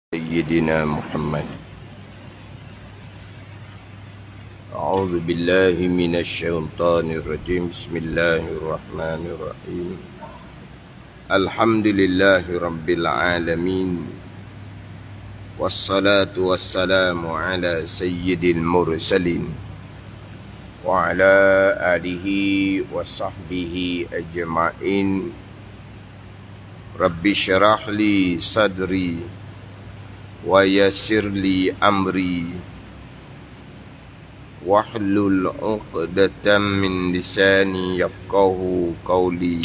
سيدنا محمد. أعوذ بالله من الشيطان الرجيم. بسم الله الرحمن الرحيم. الحمد لله رب العالمين، والصلاة والسلام على سيد المرسلين وعلى آله وصحبه أجمعين. رب اشرح لي صدري ويسر لي أمري واحلل عقدة من لساني يفقه قولي.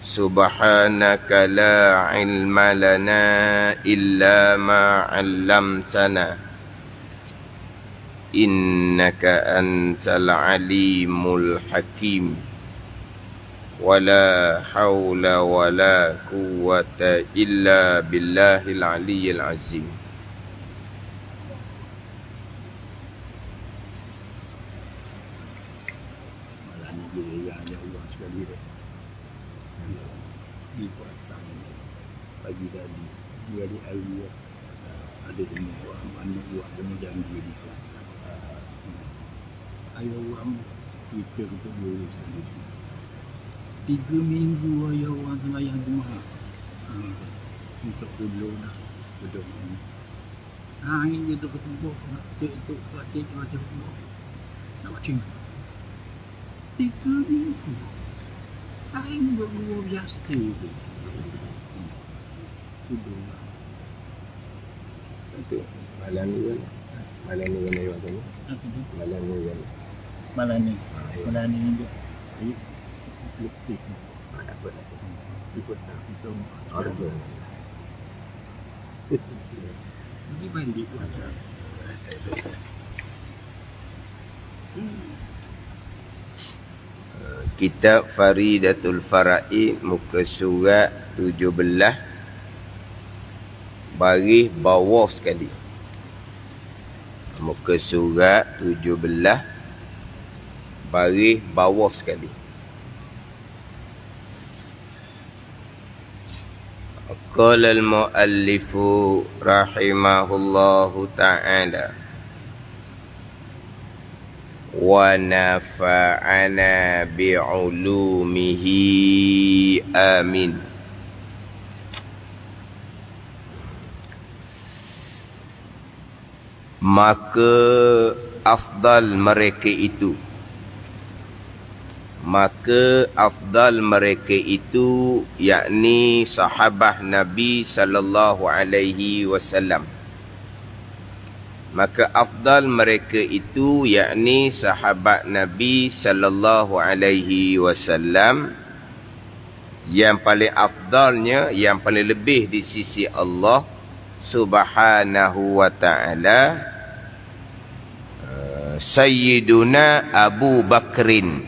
سبحانك لا علم لنا إلا ما علمتنا إنك أنت العليم الحكيم. ولا حول ولا قوة إلا بالله العلي العظيم. Pagi tadi dia di air ada semua anak buah kena janji di ayo orang kita ketemu sendiri 3 minggu ayo orang sembahyang semua untuk dulu nak duduk ini dia tu ketemu tu parti macam nak macam 3 minggu ini baru biasa tu. Itu malam ni kan? Malam ni kan ayat tu? Apa tu? Malam ni kan? Malam ni juga. Ayat letih. Ada apa? Ikut tak kita. Ada apa? Ini balik ada. Kitab Faridatul Fara'i, muka surat 17, baris bawah sekali. Muka surat 17, baris bawah sekali. Qala al-muallifu rahimahullahu ta'ala wa nafa'ana bi'ulumihi amin. Maka afdal mereka itu, yakni sahabat Nabi sallallahu alaihi wasallam. Maka afdal mereka itu, yakni sahabat Nabi sallallahu alaihi wasallam, yang paling afdalnya, yang paling lebih di sisi Allah subhanahu wa ta'ala, Sayyiduna Abu Bakrin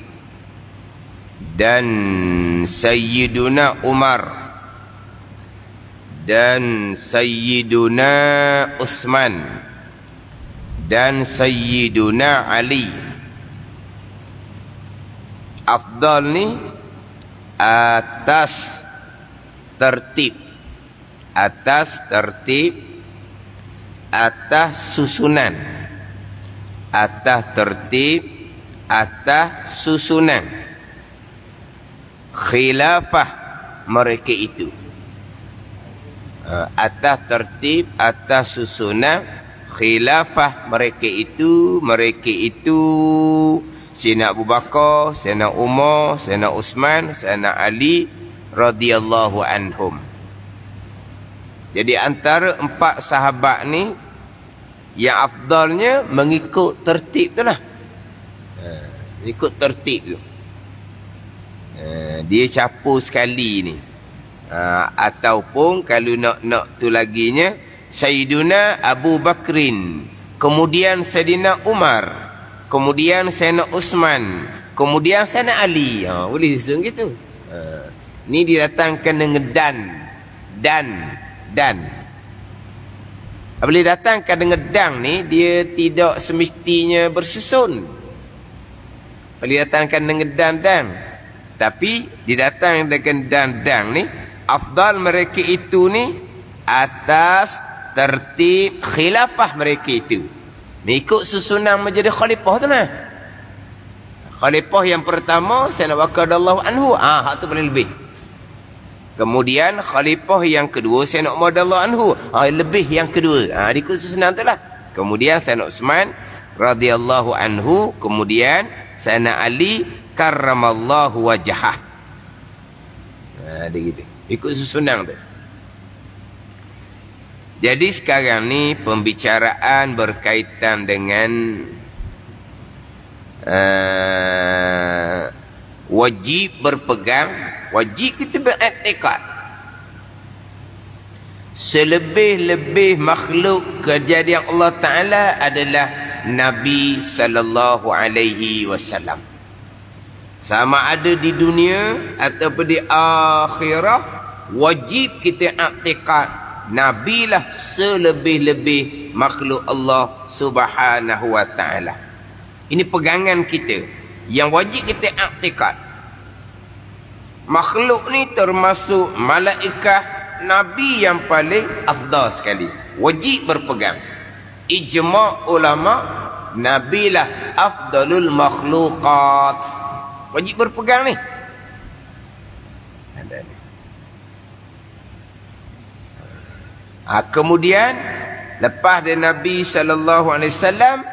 dan Sayyiduna Umar dan Sayyiduna Utsman dan Sayyiduna Ali. Afdal ni atas tertib, atas susunan, atas tertib, atas susunan khilafah mereka itu. Atas tertib, atas susunan khilafah mereka itu Sayyidina Abu Bakar, Sayyidina Umar, Sayyidina Utsman, Sayyidina Ali radhiyallahu anhum. Jadi antara 4 sahabat ni, yang afdalnya mengikut tertib tu lah. Ikut tertib tu. Dia capur sekali ni. Ataupun kalau nak tu laginya, Sayyiduna Abu Bakrin, kemudian Sayyidina Umar, kemudian Sayyidina Utsman, kemudian Sayyidina Ali. Boleh disusun gitu. Ni didatangkan dengan dan. Apabila datangkan dengan dan ni, dia tidak semestinya bersusun. Apabila datangkan dengan dan. Tapi didatangkan dengan dan ni, afdal mereka itu ni atas tertib khilafah mereka itu. Mengikut susunan menjadi khalifah tu nah. Khalifah yang pertama Sayyidina Abu Bakar radhiyallahu anhu, hak tu paling lebih. Kemudian khalifah yang kedua Sayyidina Umar radhiyallahu anhu, lebih yang kedua. Ikut susunan tu lah. Kemudian Sayyidina Utsman radhiyallahu anhu, kemudian Sayyidina Ali karramallahu wajhah. Dia gitu. Ikut susunan tu. Jadi sekarang ni pembicaraan berkaitan dengan wajib berpegang, wajib kita beriktikad. Selebih-lebih makhluk kejadian Allah Ta'ala adalah Nabi sallallahu alaihi wasallam. Sama ada di dunia ataupun di akhirah, wajib kita iktikad Nabi lah selebih-lebih makhluk Allah Subhanahu wa Ta'ala. Ini pegangan kita yang wajib kita iktikad. Makhluk ni termasuk malaikat, Nabi yang paling afdal sekali. Wajib berpegang. Ijma' ulama, Nabi lah afdalul makhlukat. Wajib berpegang ni. Kemudian lepas dari Nabi sallallahu alaihi wasallam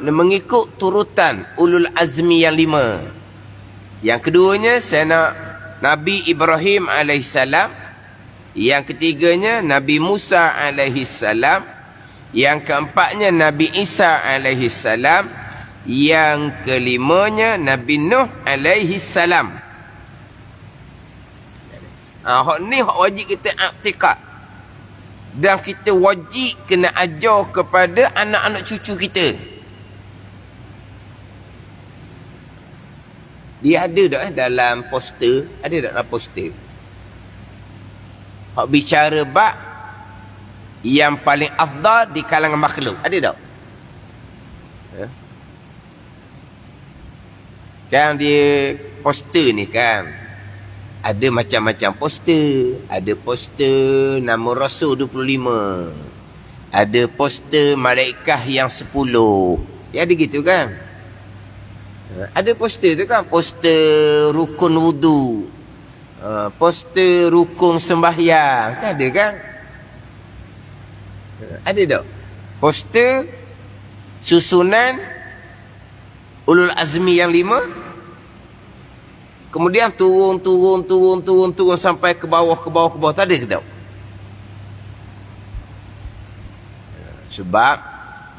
mengikut turutan ulul azmi yang 5. Yang keduanya Sayyidina Nabi Ibrahim alaihissalam, yang ketiganya Nabi Musa alaihissalam, yang keempatnya Nabi Isa alaihissalam, yang kelimanya Nabi Nuh alaihissalam. Hak ni hak wajib kita iktikad. Dan kita wajib kena ajar kepada anak-anak cucu kita. Dia ada tak dalam poster? Ada tak dalam poster? Hak bicara bab yang paling afdal di kalangan makhluk. Ada tak? Kan dia poster ni kan. Ada macam-macam poster. Ada poster nama Rasul 25. Ada poster malaikat yang 10. Ya ada gitu kan? Ada poster tu kan? Poster rukun wudu. Poster rukun sembahyang. Kan ada kan? Ada tak? Poster susunan ulul azmi yang 5. Kemudian turun sampai ke bawah. Tak ada ke tak? Sebab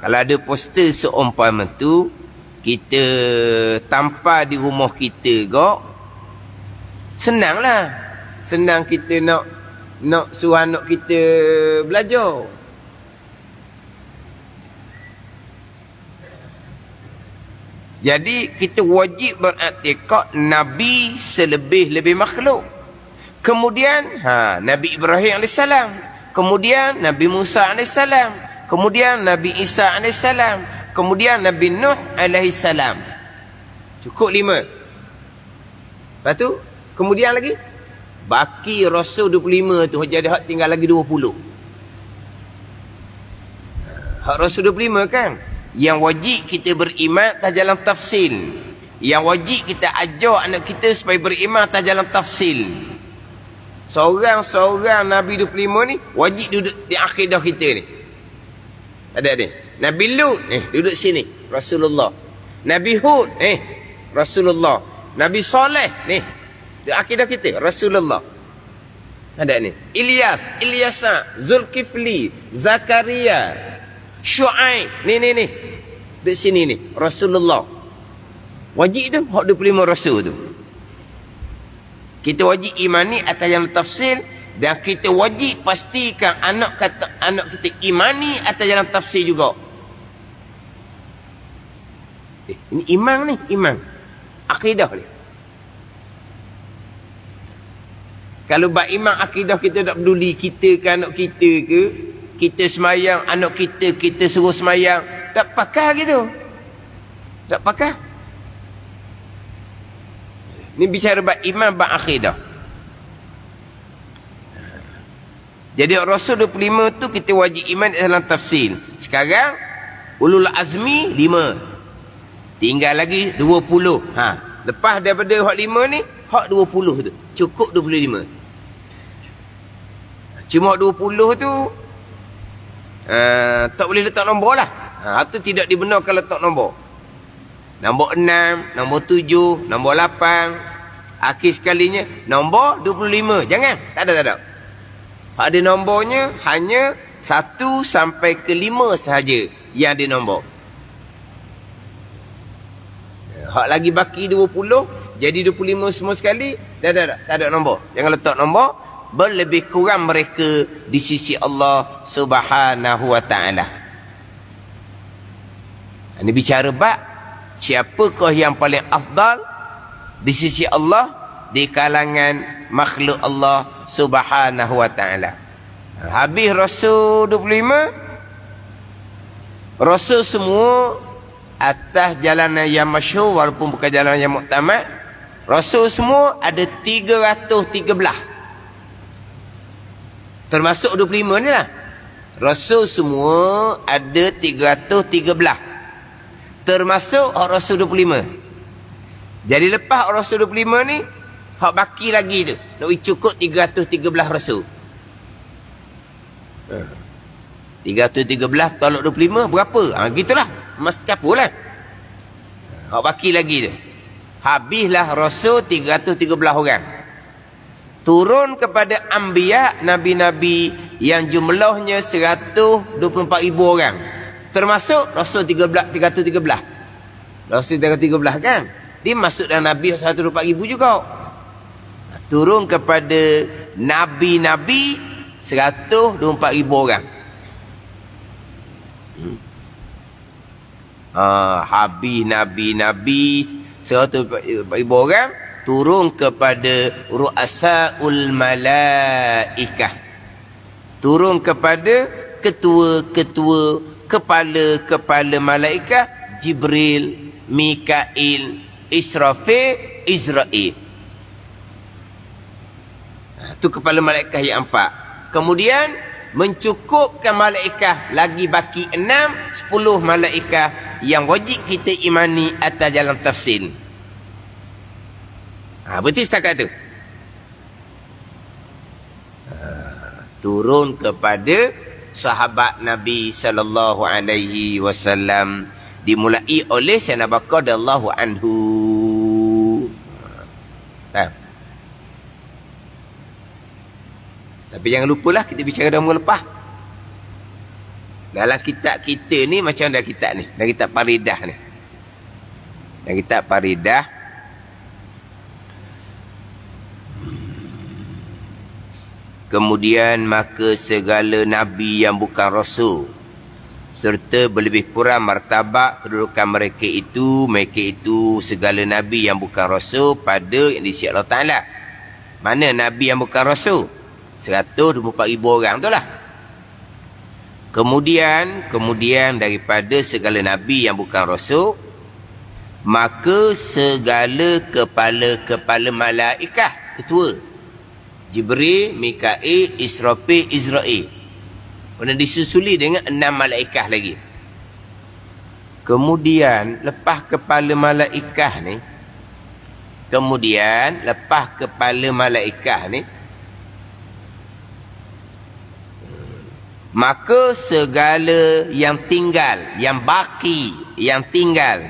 kalau ada poster seumpama tu, kita tampal di rumah kita kok, senanglah. Senang kita nak suruh anak kita belajar. Jadi kita wajib beriktikad Nabi selebih-lebih makhluk. Kemudian Nabi Ibrahim AS, kemudian Nabi Musa AS, kemudian Nabi Isa AS, kemudian Nabi Nuh AS. Cukup 5. Lepas tu kemudian lagi baki Rasul 25 tu, jadi hak tinggal lagi 20. Hak Rasul 25 kan, yang wajib kita beriman atas jalan tafsil. Yang wajib kita ajar anak kita supaya beriman atas jalan tafsil. Seorang-seorang Nabi 25 ni wajib duduk di akidah kita ni. Ada. Nabi Lut duduk sini, Rasulullah. Nabi Hud Rasulullah. Nabi Saleh di akidah kita, Rasulullah. Ada ni. Ilyasa, Zulkifli, Zakaria, Syuaib, ni di sini ni Rasulullah. Wajib tu hak 25 Rasul tu. Kita wajib imani atas yang tafsir, dan kita wajib pastikan anak kita imani atas jalan tafsir juga. Ini iman akidah ni. Kalau bab iman akidah kita tak peduli, kita ke anak kita ke, kita semayang, anak kita suruh semayang, tak pakar gitu. Tak pakar. Ni bicara bab iman, bab akidah. Jadi Rasul 25 tu kita wajib iman dalam tafsir. Sekarang ulul azmi 5. Tinggal lagi 20. Lepas daripada hak 5 ni, hak 20 tu. Cukup 25. Cuma hak 20 tu tak boleh letak nombor lah. Itu tidak dibenarkan letak nombor. Nombor 6, nombor 7, nombor 8. Akhir sekalinya nombor 25. Jangan. Tak ada. Ada nombornya hanya 1 sampai ke 5 sahaja yang ada nombor. Hak lagi baki 20, jadi 25 semua sekali. Tak ada nombor. Jangan letak nombor. Berlebih kurang mereka di sisi Allah Subhanahu wa ta'ala. Ini bicara bab siapakah yang paling afdal di sisi Allah di kalangan makhluk Allah Subhanahu wa ta'ala. Habis Rasul 25, Rasul semua atas jalanan yang masyhur walaupun bukan jalanan yang muktamad. Rasul semua ada 313. Termasuk 25 ni lah. Rasul semua ada 313. Termasuk Rasul 25. Jadi lepas Rasul 25 ni, hak baki lagi tu. Nak cukup 313 Rasul. 313 tolak 25 berapa? Gitulah. Mas capur lah. Hak baki lagi tu. Habislah Rasul 313 orang. Turun kepada anbiya, nabi-nabi yang jumlahnya 124,000 orang. Termasuk Rasul 313. Rasul 313 kan? Dia masuk dalam nabi 124,000 juga. Turun kepada nabi-nabi 124,000 orang. Habis nabi-nabi 124,000 orang, turun kepada ru'asaul malaikah. Turun kepada ketua-ketua, kepala-kepala malaikat, Jibril, Mikail, Israfil, Israel. Itu kepala malaikat yang 4. Kemudian mencukupkan malaikat lagi baki 6, 10 malaikat yang wajib kita imani atas jalan tafsir. Berarti setakat tu. Turun kepada sahabat Nabi sallallahu alaihi wasallam, dimulai oleh Sayyidina Abu Bakar radhiyallahu anhu. Tapi jangan lupalah kita bicara dah mula lepas. Dalam kitab kita ni macam dalam kitab ni, dalam kitab Faridah ni. Dalam kitab Faridah, kemudian maka segala nabi yang bukan rasul serta berlebih kurang martabat kedudukan mereka itu segala nabi yang bukan rasul pada yang di sisi Allah Ta'ala. Mana nabi yang bukan rasul? 124,000 orang tu lah. Kemudian daripada segala nabi yang bukan rasul, maka segala kepala-kepala malaikat, ketua, Jibril, Mikail, Israfil, Israel. Kemudian disusuli dengan 6 malaikat lagi. Kemudian lepas kepala malaikat ni, maka segala yang tinggal, yang baki, yang tinggal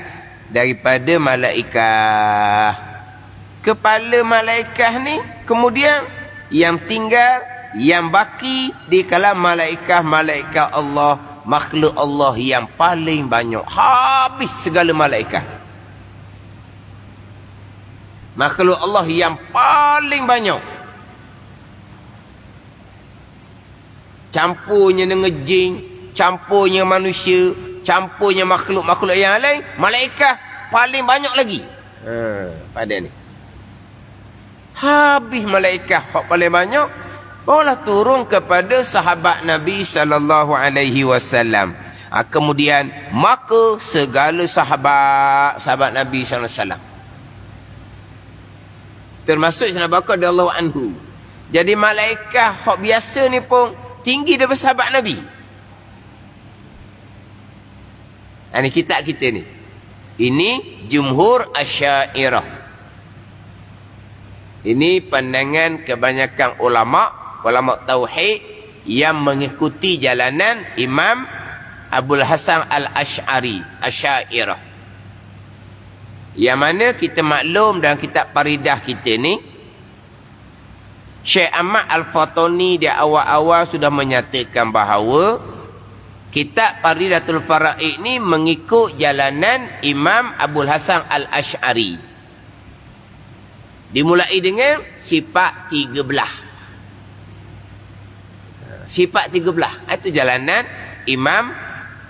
daripada malaikat, kepala malaikat ni, kemudian yang tinggal, yang baki di kalangan malaikat Allah, makhluk Allah yang paling banyak. Habis segala malaikat. Makhluk Allah yang paling banyak. Campurnya dengan jin, campurnya manusia, campurnya makhluk-makhluk yang lain, malaikat paling banyak lagi. Pada ni. Habis malaikat paling banyak, barulah turun kepada sahabat Nabi sallallahu alaihi wasallam. Kemudian maka segala sahabat Nabi sallallahu alaihi wasallam, termasuk Sayyidina Abu Bakar radhiyallahu anhu, Jadi malaikat hak biasa ni pun tinggi daripada sahabat Nabi. Ini kitab kita ni. Ini jumhur Asy'ariyah. Ini pandangan kebanyakan ulama tauhid yang mengikuti jalanan Imam Abul Hasan Al-Asy'ari, Asy'ariyah. Yang mana kita maklum dalam kitab Faridah kita ni, Syekh Ahmad Al-Fatani di awal-awal sudah menyatakan bahawa kitab Faridatul Faraid ni mengikut jalanan Imam Abul Hasan Al-Asy'ari. Dimulai dengan sifat 13. Sifat 13. Itu jalanan Imam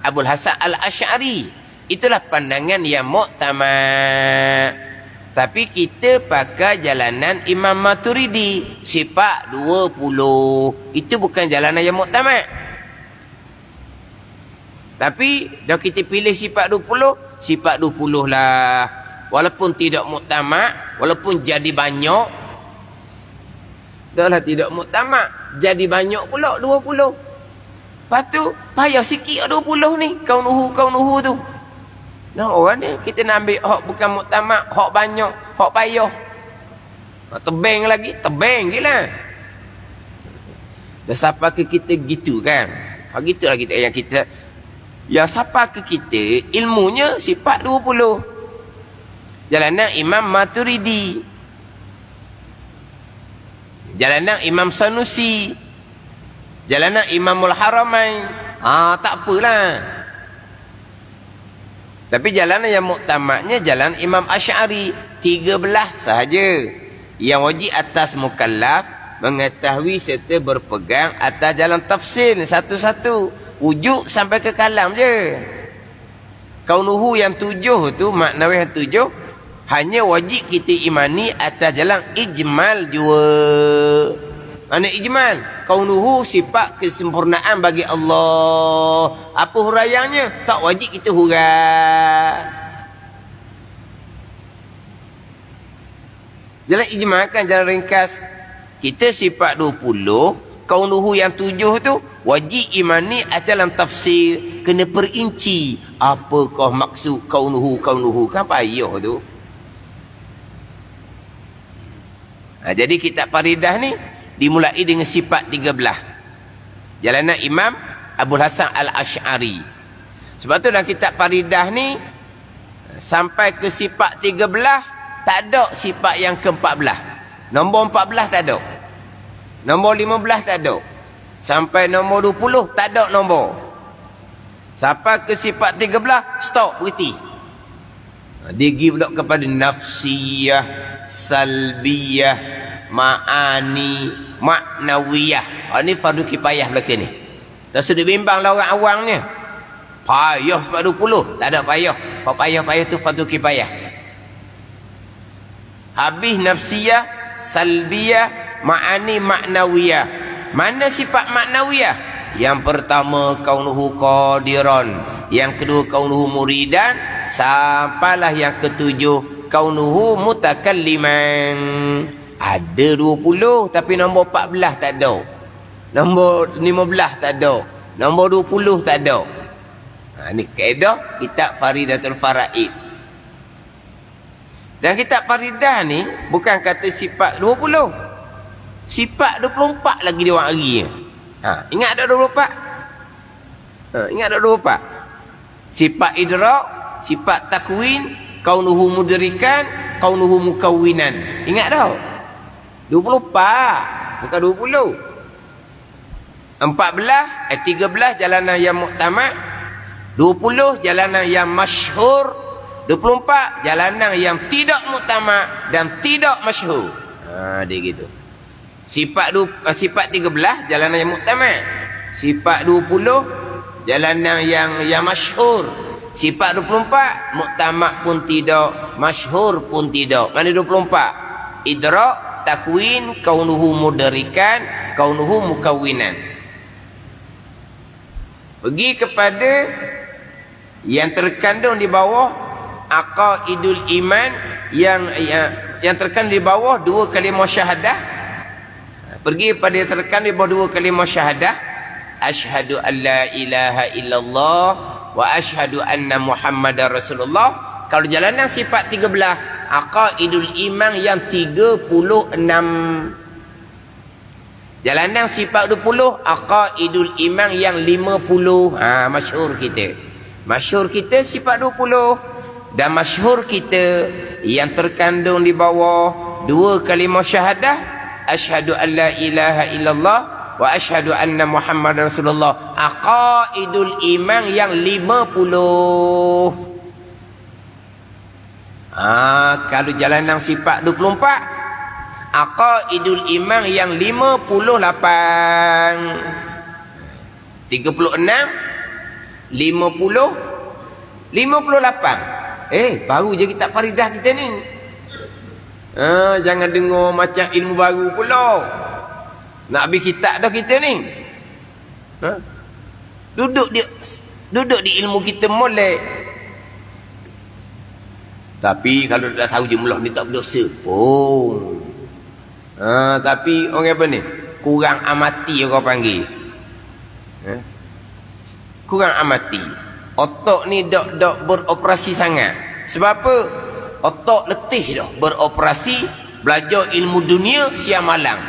Abul Hasan Al-Asy'ari. Itulah pandangan yang muktamad. Tapi kita pakai jalanan Imam Maturidi. Sifat 20. Itu bukan jalanan yang muktamad. Tapi dah kita pilih sifat 20. Sifat 20 lah. Walaupun tidak muktamad. Walaupun jadi banyak. Dah lah tidak muktamad. Jadi banyak pula 20. Lepas tu payah sikit 20 ni. Kaunuhu tu. Nah, orang ni kita nak ambil hak bukan muktamad, hak banyak, hak payah. Tebeng lagi, tebeng je lah. Dah siapa ke kita gitu kan? Hak gitulah kita yang kita. Yang siapa ke kita ilmunya sifat 20. Jalanan Imam Maturidi. Jalanan Imam Sanusi. Jalanan Imamul Haramain. Tak apalah. Tapi jalan yang muktamadnya jalan Imam Asy'ari 13 sahaja. Yang wajib atas mukallaf mengetahui serta berpegang atas jalan tafsir satu-satu. Wujud sampai ke kalam je. Kaunuhu yang 7 tu, maknawi yang 7 hanya wajib kita imani atas jalan ijmal jua. Mana ijmal? Kaunuhu sifat kesempurnaan bagi Allah. Apa huraiannya? Tak wajib kita hurai. Jalan ijmal kan jalan ringkas. Kita sifat 20. Kaunuhu yang 7 tu wajib imani atas dalam tafsir. Kena perinci. Apakah maksud kaunuhu? Kan payah tu. Jadi kitab Faridah ni dimulai dengan sifat 13. Jalanan Imam Abul Hasan Al-Asy'ari. Sebab tu dalam kitab Faridah ni sampai ke sifat 13 tak ada sifat yang ke-14. Nombor 14 tak ada. Nombor 15 tak ada. Sampai nombor 20 tak ada nombor. Sampai ke sifat 13 stop, berhenti. Dia pergi pula kepada nafsiyah, salbiyah, ma'ani, maknawiyah. Ini fardu kifayah belakang ni. Dah sudah bimbang lah orang awamnya. Payah sebab 20. Tak ada payah. Kalau payah-payah tu fardu kifayah. Habis nafsiyah, salbiyah, ma'ani, maknawiyah. Mana sifat maknawiyah? Yang pertama kaunuhu qadiran. Yang kedua kaunuhu muridan. Sampailah yang ketujuh kaunuhu mutakalliman. Ada 20 tapi nombor 14 tak ada. Nombor 15 tak ada. Nombor 20 tak ada. Ni kaedah kitab Faridatul Faraid. Dan kitab Faridah ni bukan kata sifat 20. Sifat 24 lagi dia orang hari. Ingat tak 24? Ingat tak 24? Sifat idrak, sifat takwin, kaunuhu mudrikan, kaunuhu mukawwinan. Ingat tak? 24 bukan 20. 13 jalanan yang muktamad. 20 jalanan yang masyhur. 24 jalanan yang tidak muktamad dan tidak masyhur. Dia gitu. Sifat 13 jalanan yang muktamad. Sifat 20 jalanan yang masyhur. Sifat 24 muktamad pun tidak, masyhur pun tidak. Mana 24? Idrak, takwin, kaunuhu mudrikan, kaunuhu mukawwinan. Pergi kepada yang terkandung di bawah aqaidul iman, yang terkandung di bawah dua kalimah syahadah. Pergi pada terkan di bawah 2 kalimah syahadah. Asyhadu an la ilaha illallah wa asyhadu anna Muhammadar Rasulullah. Kalau jalanan sifat 13, aqaidul iman yang 36. Jalanan sifat 20, aqaidul iman yang 50. Masyhur kita. Masyhur kita sifat 20. Dan masyhur kita yang terkandung di bawah 2 kalimah syahadah. Asyhadu an la ilaha illallah wa asyhadu anna Muhammadar Rasulullah. Aqaidul iman yang 50. Kalau jalanan sifat 24, aqaidul iman yang 58. 36, 50, 58. Baru je kita faridah kita ni. Jangan dengar macam ilmu baru pula. Nak habis kitab dah kita ni. Duduk di ilmu kita molek. Tapi kalau dah tahu jumlah ni tak berdosa pun. Tapi orang apa ni? Kurang amati orang panggil. Kurang amati. Otak ni dok beroperasi sangat. Sebab apa? Otak letih dah beroperasi, belajar ilmu dunia siang malam.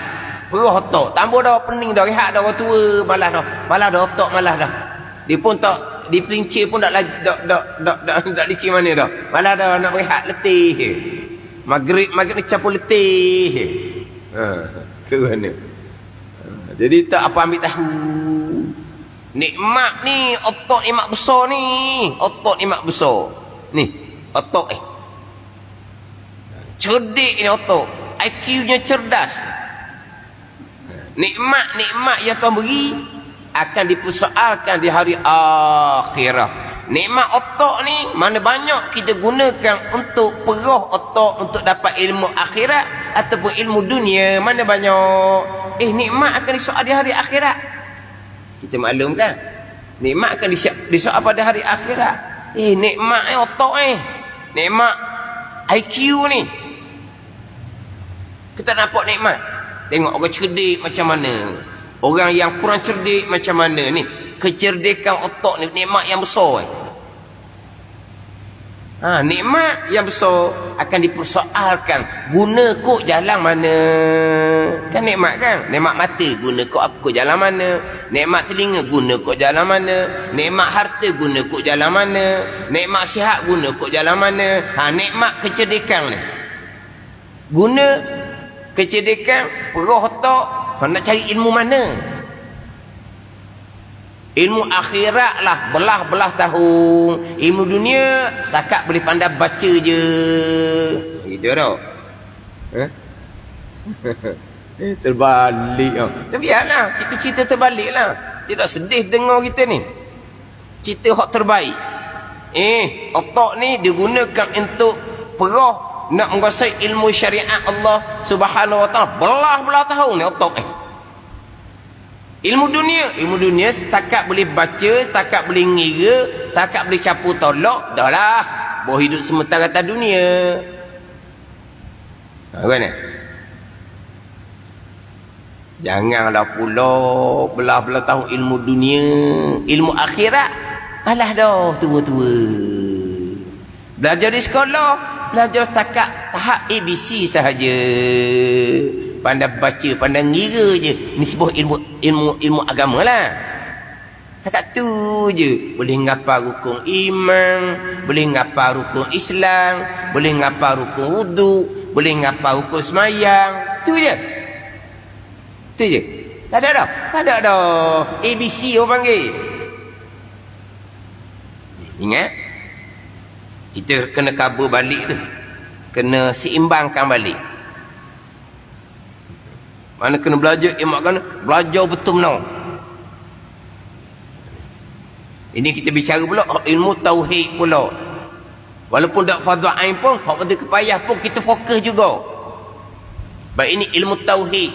Perah otak, tambah dah pening dah, rehat dah orang tua, malas dah otak malas dah. Dia pun tak dipelincir pun tak licin mana dah. Malas dah nak rehat, letih. Maghrib ni capur letih. Ke mana? Jadi tak apa ambil tahu. Nikmat ni, otak nikmat besar ni. Otak nikmat besar. Ni, otak cerdik ni otak. IQ-nya cerdas. Nikmat-nikmat yang Tuhan beri akan dipersoalkan di hari akhirah. Nikmat otak ni mana banyak kita gunakan untuk perah otak untuk dapat ilmu akhirat ataupun ilmu dunia, mana banyak. Nikmat akan disoal di hari akhirat. Kita maklum kan? Nikmat akan disoal pada hari akhirat. Nikmat otak nikmat IQ ni. Kita nampak nikmat. Tengok orang cerdik macam mana. Orang yang kurang cerdik macam mana ni. Kecerdikan otak ni nikmat yang besar. Nikmat yang besar akan dipersoalkan. Guna kok jalan mana? Kan nikmat kan? Nikmat mata guna kok jalan mana? Nikmat telinga guna kok jalan mana? Nikmat harta guna kok jalan mana? Nikmat sihat guna kok jalan mana? Nikmat kecerdikan ni. Guna kecerdikan, perah otak, nak cari ilmu mana? Ilmu akhirat lah, belah-belah tahun. Ilmu dunia, setakat boleh pandai baca je. Gitu tau. Terbalik. Tapi biarlah, kita cerita terbalik lah. Tidak sedih dengar kita ni. Cerita hak terbaik. Otak ni digunakan untuk perah nak menguasai ilmu syariat Allah Subhanahu wa taala. Belah-belah tahun ni otak Ilmu dunia setakat boleh baca, setakat boleh ngira, setakat boleh capu tolak, dah lah. Bawa hidup sementara atas dunia. Kan? Janganlah pula belah-belah tahun ilmu dunia, ilmu akhirat. Alah dah tua-tua. Belajar di sekolah, belajar setakat tahap ABC sahaja. Pandai baca, pandai ngira je. Ni sebuah ilmu agama lah. Setakat tu je. Boleh ngapal rukun iman, boleh ngapal rukun Islam, boleh ngapal rukun wudu, boleh ngapal rukun semayang. Tu je. Tu je. Tak ada dah. Tak ada dah. ABC orang panggil. Ingat? Kita kena cover balik tu. Kena seimbangkan balik. Mana kena belajar, kan belajar betul benar. Ini kita bicara pula ilmu tauhid pula. Walaupun tak fardu ain pun, hak fardu kifayah pun kita fokus juga. Baik ini ilmu tauhid.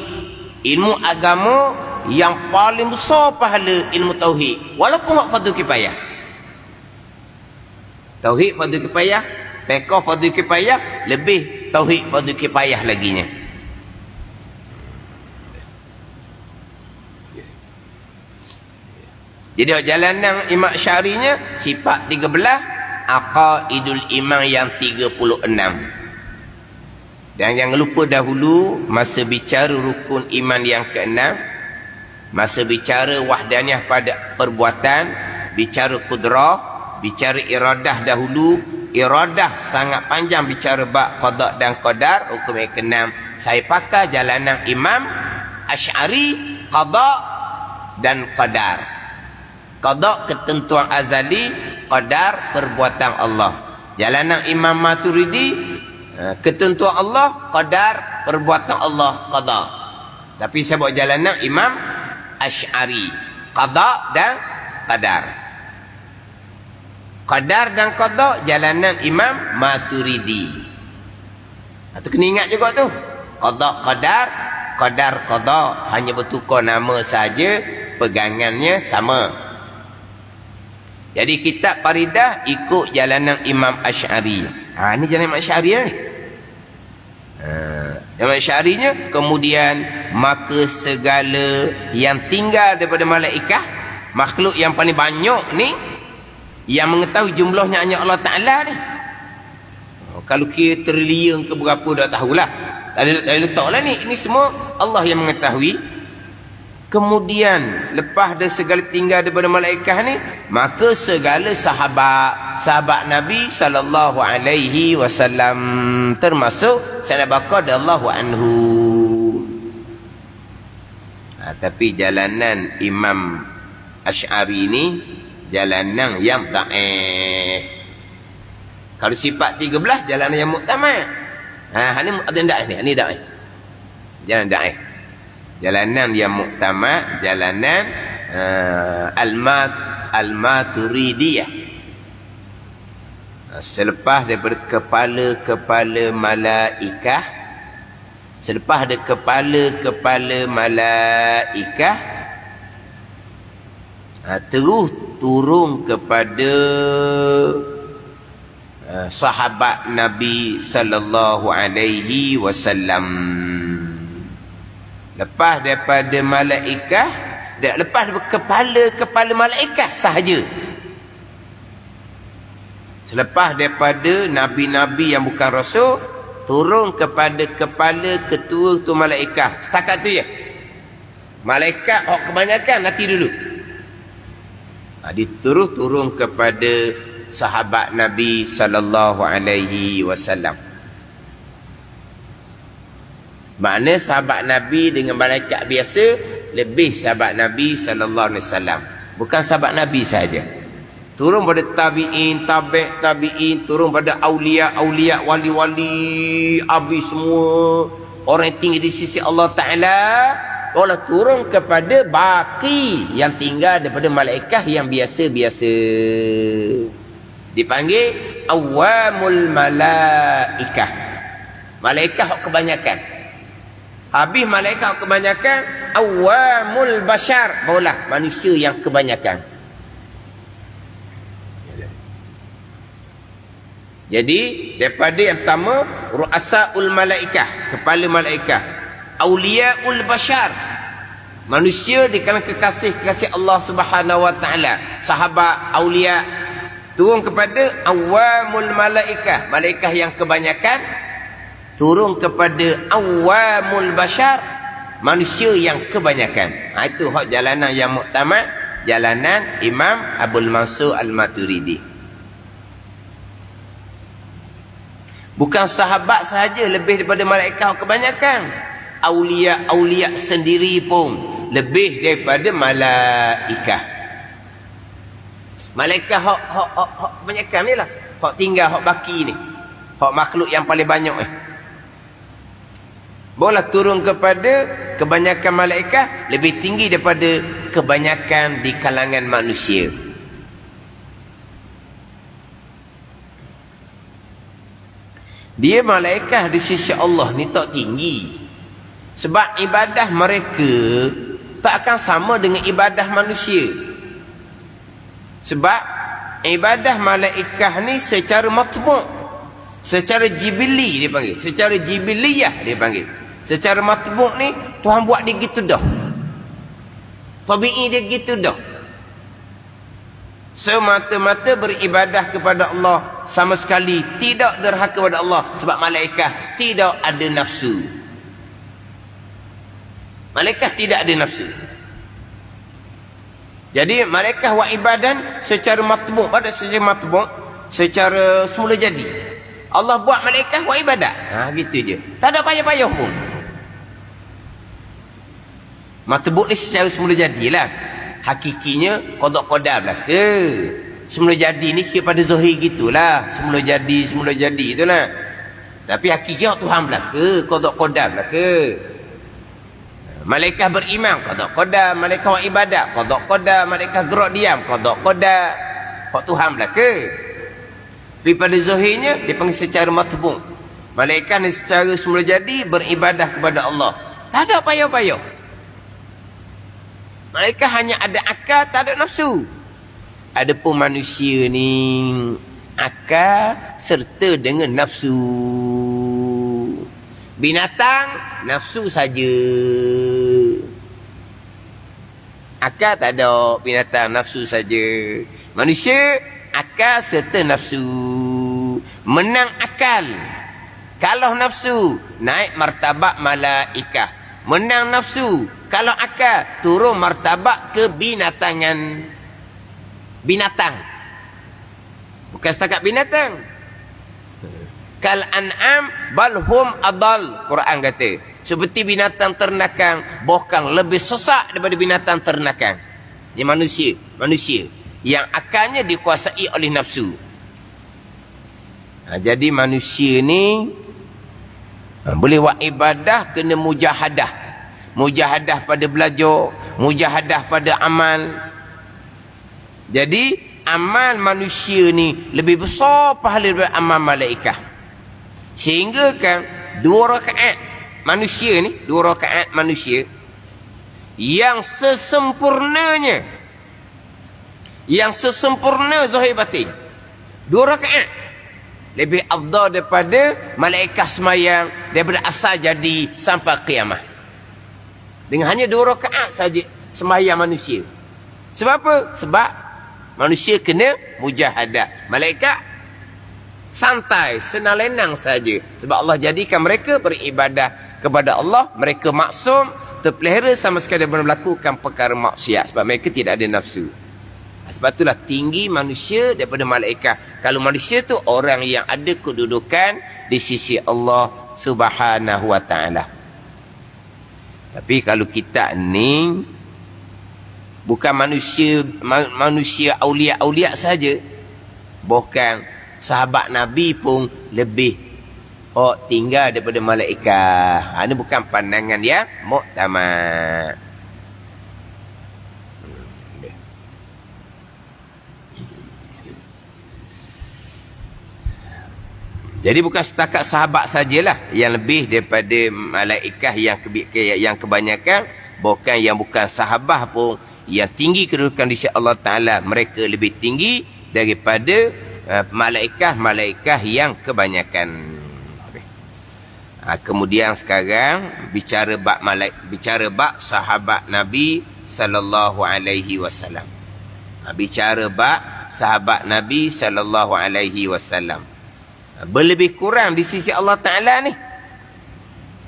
Ilmu agama yang paling besar pahala ilmu tauhid. Walaupun hak fardu kifayah. Tauhid fardu kifayah, fiqh fardu kifayah, lebih tauhid fardu kifayah laginya. Jadi jalanan Imam Asy'arinya sifat 13, aqaidul imam yang 36. Dan jangan lupa dahulu masa bicara rukun iman yang ke-6, masa bicara wahdaniyah pada perbuatan, bicara kudrah, bicara iradah dahulu. Iradah sangat panjang bicara bab qada dan qadar, hukum yang ke-6. Saya pakai jalanan Imam Asy'ari, qada dan qadar. Qada ketentuan azali, qadar perbuatan Allah. Jalanan Imam Maturidi, ketentuan Allah, qadar perbuatan Allah, qada. Tapi saya buat jalanan Imam Asy'ari, qada dan qadar. Qadar dan qada jalanan Imam Maturidi. Itu kena ingat juga tu. Qada qadar, qadar qada, hanya bertukar nama saja, pegangannya sama. Jadi kitab Faridah ikut jalanan Imam Asy'ari. Ni jalanan Imam Asy'ari ni. Imam Asy'arinya, kemudian maka segala yang tinggal daripada malaikat, makhluk yang paling banyak ni, yang mengetahui jumlahnya hanya Allah Ta'ala ni. Kalau kira trilion ke berapa dah tahulah. Tak ada letaklah ni. Ini semua Allah yang mengetahui. Kemudian lepas dah segala tinggal daripada malaikat ni, maka segala sahabat Nabi sallallahu alaihi wasallam, termasuk Sayyidina Bakar radhiyallahu anhu. Tapi jalanan Imam Asy'ari ni jalanan yang dhaif. Kalau sifat 13 jalanan yang muktamad. Ni ada dhaif ni, dhaif. Jalan dhaif. Jalanan yang muktamad, jalanan Al-Maturidiyah. Selepas daripada kepala-kepala malaikah, selepas ada kepala-kepala malaikah, terus turun kepada sahabat Nabi sallallahu alaihi wasallam. Lepas daripada malaikah, lepas kepala-kepala malaikah sahaja. Selepas daripada nabi-nabi yang bukan rasul, turun kepada kepala ketua malaikah. Setakat tu je. Malaikat kebanyakan nanti dulu. Dituruh turun kepada sahabat Nabi sallallahu alaihi wasallam. Makna sahabat Nabi dengan malaikat biasa lebih sahabat Nabi sallallahu alaihi wasallam. Bukan sahabat Nabi saja. Turun pada tabi'in, tabi'in, turun pada aulia, wali-wali, habis semua orang yang tinggi di sisi Allah Ta'ala. Allah turun kepada baki yang tinggal daripada malaikat yang biasa-biasa. Dipanggil awamul malaikah. Malaikat kebanyakan. Habis malaikat kebanyakan, awamul bashar, barulah manusia yang kebanyakan. Jadi daripada yang pertama, ru'asaul malaikah, kepala malaikah. Auliaul bashar, manusia di kalangan kekasih Allah Subhanahu wa taala, sahabat aulia. Turun kepada awamul malaikah, malaikah yang kebanyakan. Turun kepada awamul bashar, manusia yang kebanyakan. Itu hak jalanan yang muktamad, jalanan Imam Abul Mansur Al-Maturidi. Bukan sahabat sahaja lebih daripada malaikat kebanyakan. Aulia sendiri pun lebih daripada malaikah. Malaikat hak kebanyakan ni lah. Hak tinggal, hak baki ni. Hak makhluk yang paling banyak ni. Boleh turun kepada kebanyakan malaikat lebih tinggi daripada kebanyakan di kalangan manusia. Dia malaikat di sisi Allah ni tak tinggi. Sebab ibadah mereka tak akan sama dengan ibadah manusia. Sebab ibadah malaikat ni secara matbu', secara jibili dia panggil, secara jibiliyah dia panggil. Secara matbu' ni Tuhan buat dia gitu dah. Tabi'i dia gitu dah. semata-mata beribadah kepada Allah, sama sekali tidak derhaka kepada Allah. Sebab malaikat tidak ada nafsu. Malaikat tidak ada nafsu. Jadi malaikat wa ibadan secara matbu', pada secara matbu', secara semula jadi. Allah buat malaikat wa ibadah. Gitu je. Tak ada payah-payah pun. Matbu' ni secara semula jadilah. Hakikinya qada belaka. Semula jadi ni kepada zahir gitulah. Semula jadi itulah. Tapi hakikatnya Tuhan belaka, qada belaka. Malaikat beriman, qada, malaikat buat ibadat, qada, malaikat gerak diam, qada. Hak Tuhan belaka. Tapi pada zahirnya dia panggil secara matbu'. Malaikat ni secara semula jadi beribadah kepada Allah. Tak ada payah-payah. Malaikat hanya ada akal, tak ada nafsu. Adapun manusia ni akal serta dengan nafsu. Binatang nafsu saja. Akal tak ada, binatang nafsu saja. Manusia akal serta nafsu. Menang akal, kalah nafsu, naik martabat malaikah. Menang nafsu, kalau akal, turun martabat kebinatangan. Binatang, bukan setakat binatang. Kal an'am balhum adal, Quran kata. Seperti binatang ternakan, bahkan lebih sesak daripada binatang ternakan. Ini manusia yang akalnya dikuasai oleh nafsu. Jadi manusia ni boleh buat ibadah, kena mujahadah. Mujahadah pada belajar, mujahadah pada amal. Jadi amal manusia ni lebih besar pahala daripada amal malaikat. Sehingga kan 2 rakaat manusia ni, 2 rakaat manusia yang sesempurnanya, yang sesempurna zahir batin, 2 rakaat lebih afdal daripada malaikat semayang daripada asal jadi sampai kiamat. Dengan hanya 2 rakaat saja semayang manusia. Sebab apa? Sebab manusia kena mujahadah. Malaikat santai, senang lenang saja. Sebab Allah jadikan mereka beribadah kepada Allah. Mereka maksum, terpelihara sama sekali melakukan perkara maksiat. Sebab mereka tidak ada nafsu. Sebab itulah tinggi manusia daripada malaikat. Kalau manusia tu orang yang ada kedudukan di sisi Allah Subhanahu wa ta'ala. Tapi kalau kita ni bukan manusia aulia-aulia saja, bahkan sahabat Nabi pun lebih tinggal daripada malaikat. Ini bukan pandangan yang muktamad. Jadi bukan setakat sahabat sajalah yang lebih daripada malaikat yang kebanyakan, bahkan yang bukan sahabat pun yang tinggi kedudukan di sisi Allah Ta'ala, mereka lebih tinggi daripada malaikat yang kebanyakan. Kemudian sekarang bicara bab sahabat Nabi sallallahu alaihi wasallam. Bicara bab sahabat Nabi sallallahu alaihi wasallam. Berlebih kurang di sisi Allah Ta'ala ni.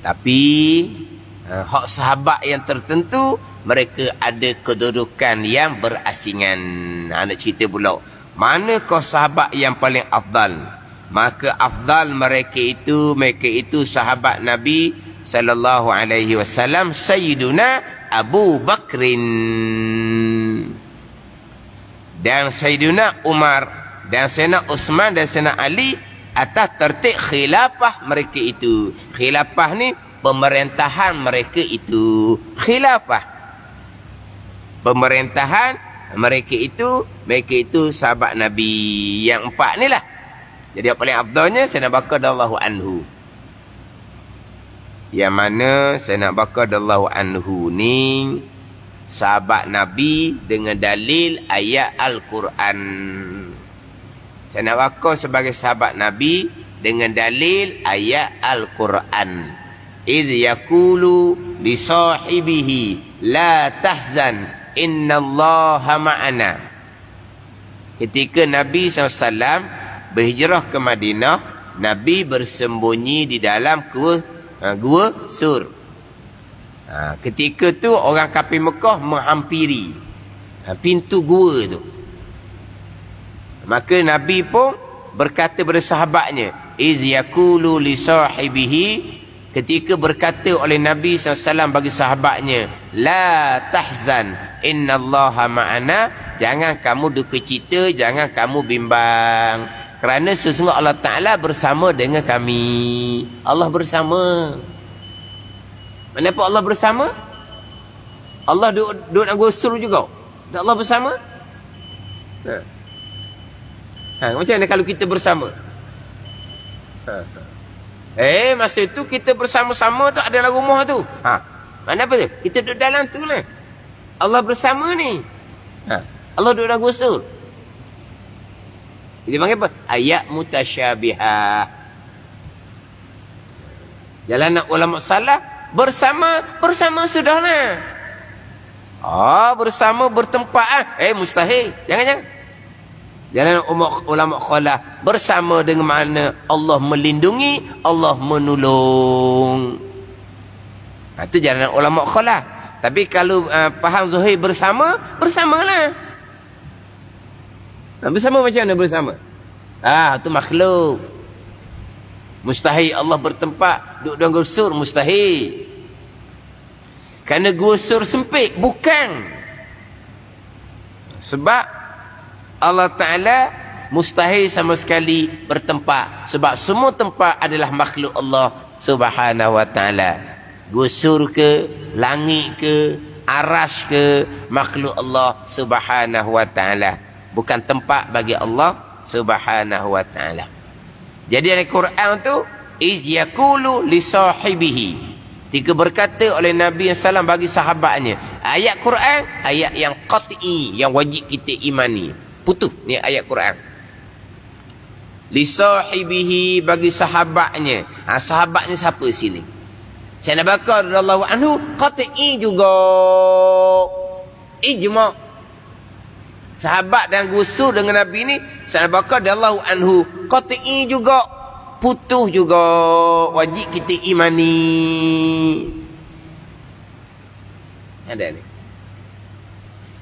Tapi hak sahabat yang tertentu, mereka ada kedudukan yang berasingan. Nak cerita pula, manakah sahabat yang paling afdal? Maka afdal mereka itu sahabat Nabi sallallahu alaihi wasallam, Sayyiduna Abu Bakrin dan Sayyiduna Umar dan Sayyidina Utsman dan Sayyidina Ali atas tertib khilafah mereka itu. Khilafah ni pemerintahan mereka itu. Khilafah, pemerintahan mereka itu sahabat Nabi yang 4 ni lah. Jadi yang paling afdalnya Sayyidina Bakar radhiyallahu anhu. Yang mana Sayyidina Bakar radhiyallahu anhu ni sahabat Nabi dengan dalil ayat Al-Quran. Sayyidina Bakar sebagai sahabat Nabi dengan dalil ayat Al-Quran. Idh yaqulu li sahibihi la tahzan innallaha ma'ana. ketika Nabi SAW berhijrah ke Madinah, Nabi bersembunyi di dalam gua Sur. Ketika tu orang kafir Mekah menghampiri pintu gua tu. Maka Nabi pun berkata kepada sahabatnya, iz yaqulu li sahibihi, ketika berkata oleh Nabi SAW bagi sahabatnya, la tahzan innallaha ma'ana, jangan kamu duka cita, jangan kamu bimbang, kerana sesungguhnya Allah Ta'ala bersama dengan kami. Allah bersama. Kenapa Allah bersama? Allah duduk nak gusur juga. Dan Allah bersama? Macam mana kalau kita bersama? Masa tu kita bersama-sama tu adalah rumah tu. Mana apa tu? Kita duduk dalam tu lah. Allah bersama ni. Allah duduk dalam gusur. Dia panggil apa? Ayat mutasyabihah. Jalan nak ulama salah, bersama sudahlah. Bersama bertempat. Mustahil. Jangan. Jalan ulama khalah, bersama dengan makna Allah melindungi, Allah menolong. Itu jalan ulama khalah. Tapi kalau faham Zuhair bersamalah. Bersama macam mana bersama? Itu makhluk. Mustahil Allah bertempat duduk dalam gusur, mustahil. Kerana gusur sempit, bukan. Sebab Allah Ta'ala mustahil sama sekali bertempat. Sebab semua tempat adalah makhluk Allah Subhanahu Wa Ta'ala. Gusur ke, langit ke, arash ke, makhluk Allah Subhanahu Wa Ta'ala. Bukan tempat bagi Allah Subhanahu Wa Ta'ala. Jadi dalam Quran tu, iz yaqulu li sahibihi, ketika berkata oleh Nabi SAW bagi sahabatnya. Ayat Quran, ayat yang qat'i, yang wajib kita imani. Putus ni ayat Quran. Li sahibihi, bagi sahabatnya. Sahabatnya siapa sini? Sayyidina Bakar radhiyallahu anhu, qat'i juga. Ijma'. Sahabat dan gusur dengan Nabi ni, Sayyidina Bakar radhiyallahu anhu, qat'i juga. Putus juga. Wajib kita imani. Ada ni.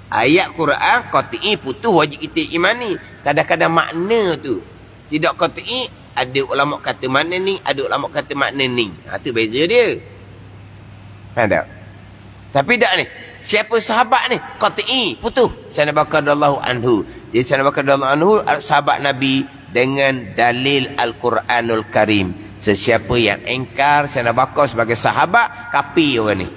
Ayat Quran qat'i, putus, wajib kita imani. Kadang-kadang makna tu tidak qat'i, ada ulama kata makna ni, ada ulama kata makna ni. Itu beza dia. Ada. Tapi tak ni. Siapa sahabat ni? Qat'i, putus. Sayyidina Bakar radhiyallahu anhu. Jadi Sayyidina Bakar radhiyallahu anhu sahabat Nabi dengan dalil Al-Quranul Karim. Sesiapa yang engkar Sayyidina Bakar sebagai sahabat, kafir orang ni.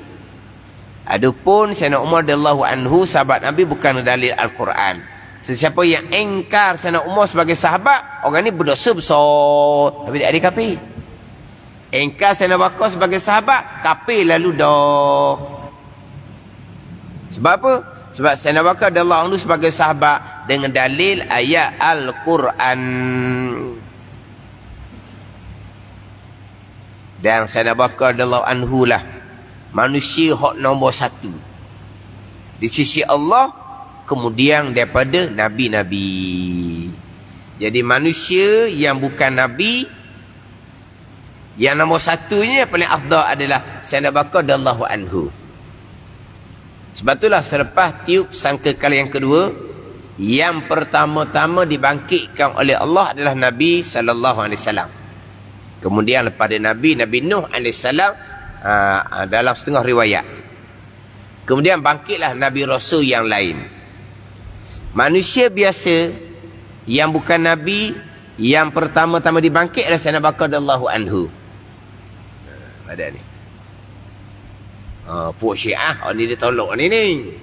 Adapun Sayyidina Umar radhiyallahu anhu sahabat Nabi bukan dalil Al-Quran. Sesiapa yang engkar Sayyidina Umar sebagai sahabat, orang ni berdosa besar, tapi dia ada kafir. Engkar Sayyidina Bakar sebagai sahabat, kafir lalu dah. Sebab apa? Sebab Sayyidina Bakar radhiyallahu anhu sebagai sahabat dengan dalil ayat Al-Quran. Dan Sayyidina Bakar radhiyallahu anhu lah manusia hak nombor satu di sisi Allah, kemudian daripada Nabi-Nabi. Jadi manusia yang bukan Nabi, yang nombor satunya yang paling afdal adalah Sayyidina Bakar radhiyallahu anhu. Sebab itulah selepas tiup sangkakala yang kedua, yang pertama-tama dibangkitkan oleh Allah adalah Nabi SAW. Kemudian lepas Nabi Nuh AS, dalam setengah riwayat. Kemudian bangkitlah Nabi Rasul yang lain. Manusia biasa yang bukan Nabi, yang pertama-tama dibangkit adalah Sayyidina Bakar radhiyallahu anhu. Ada ni. Puak Syiah, ni dia tolak ni.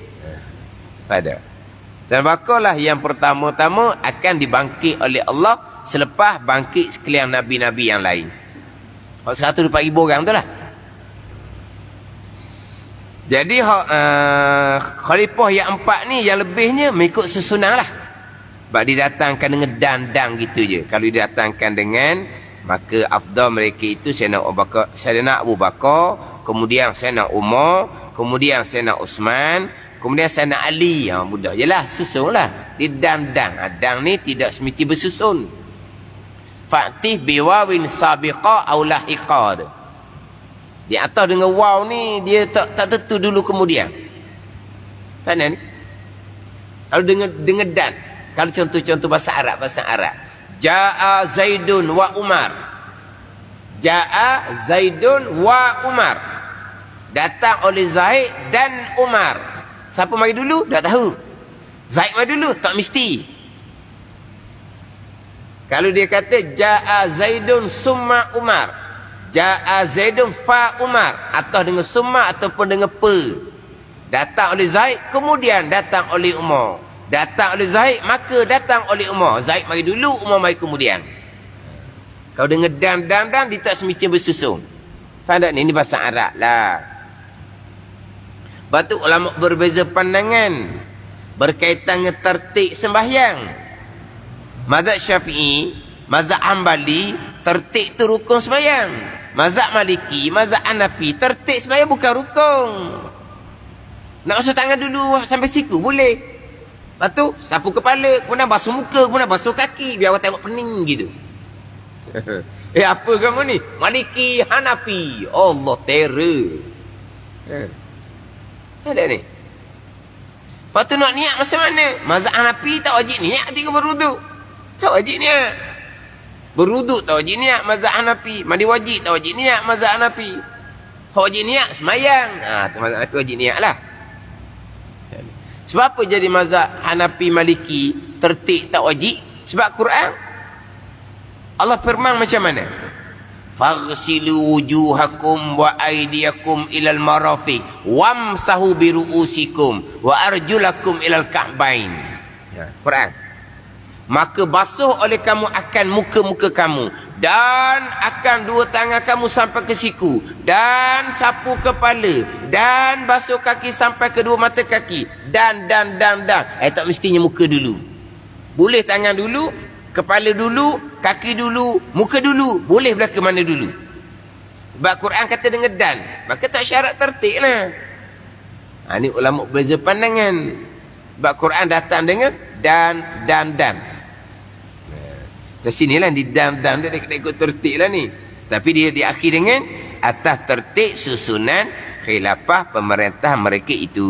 Pada. Sayyidina Bakar lah yang pertama-tama akan dibangkit oleh Allah selepas bangkit sekalian Nabi-Nabi yang lain. Kalau 124,000 orang tu lah. Jadi khalifah yang 4 ni, yang lebihnya mengikut susunan lah. Sebab didatangkan dengan dan gitu je. Kalau didatangkan dengan, maka afdal mereka itu Sayyidina Abu Bakar, kemudian Sayyidina Umar, kemudian Sayyidina Uthman, Kemudian Sayyidina Ali, mudah jelah, susunlah. Di dang. Dang ni tidak semesti bersusun. Fa'tih biwawin sabiqa aw lahiqa. Di atas dengan waw ni dia tak tentu dulu kemudian. Mana ni? Kalau dengan dan. Kalau contoh-contoh bahasa Arab. Ja'a Zaidun wa Umar. Ja'a Zaidun wa Umar. Datang oleh Zaid dan Umar. Siapa mari dulu? Tak tahu. Zaid mari dulu? Tak mesti. Kalau dia kata Ja'a Zaidun summa Umar. Ja'a Zaidun fa Umar. Atau dengan summa ataupun dengan pe. Datang oleh Zaid, kemudian datang oleh Umar. Datang oleh Zaid, maka datang oleh Umar. Zaid mari dulu, Umar mari kemudian. Kalau dengan dan, dia tak semestinya bersusun. Faham tak? Ini bahasa Arab lah. Lepas tu ulama berbeza pandangan berkaitan dengan tertib sembahyang. Mazhab Syafi'i, mazhab Hanbali, tertib tu rukun sembahyang. Mazhab Maliki, mazhab Hanafi, tertib sembahyang bukan rukun. Nak basuh tangan dulu sampai siku boleh. Lepas tu sapu kepala, kemudian basuh muka, kemudian basuh kaki, biar orang tengok pening gitu. Apa kamu ni? Maliki, Hanafi. Allah, terror. Ada ni. Lepas tu nak niat macam mana? Mazhab Hanafi tak wajib niat ketika berwuduk. Tak wajib niat. Berwuduk tak wajib niat mazhab Hanafi. Mandi wajib tak wajib niat mazhab Hanafi. Wajib niat semayang. Mazhab Hanafi wajib niat lah. Sebab apa jadi mazhab Hanafi Maliki tertib tak wajib? Sebab Quran Allah firman macam mana? Faghsilu wujuhakum wa aydiyakum ilal marafiq wamsahu bi ru'usikum wa arjulakum ilal ka'bain. Quran. Maka basuh oleh kamu akan muka-muka kamu dan akan dua tangan kamu sampai ke siku dan sapu kepala dan basuh kaki sampai kedua mata kaki dan tak mestinya muka dulu. Boleh tangan dulu, kepala dulu, kaki dulu, muka dulu. Boleh belah ke mana dulu. Sebab Quran kata dengan dan. Maka tak syarat tertib lah. Ini ulama berbeza pandangan. Sebab Quran datang dengan dan. Sinilah di dan dia ikut tertib lah ni. Tapi dia diakhir dengan atas tertib susunan khilafah pemerintah mereka itu.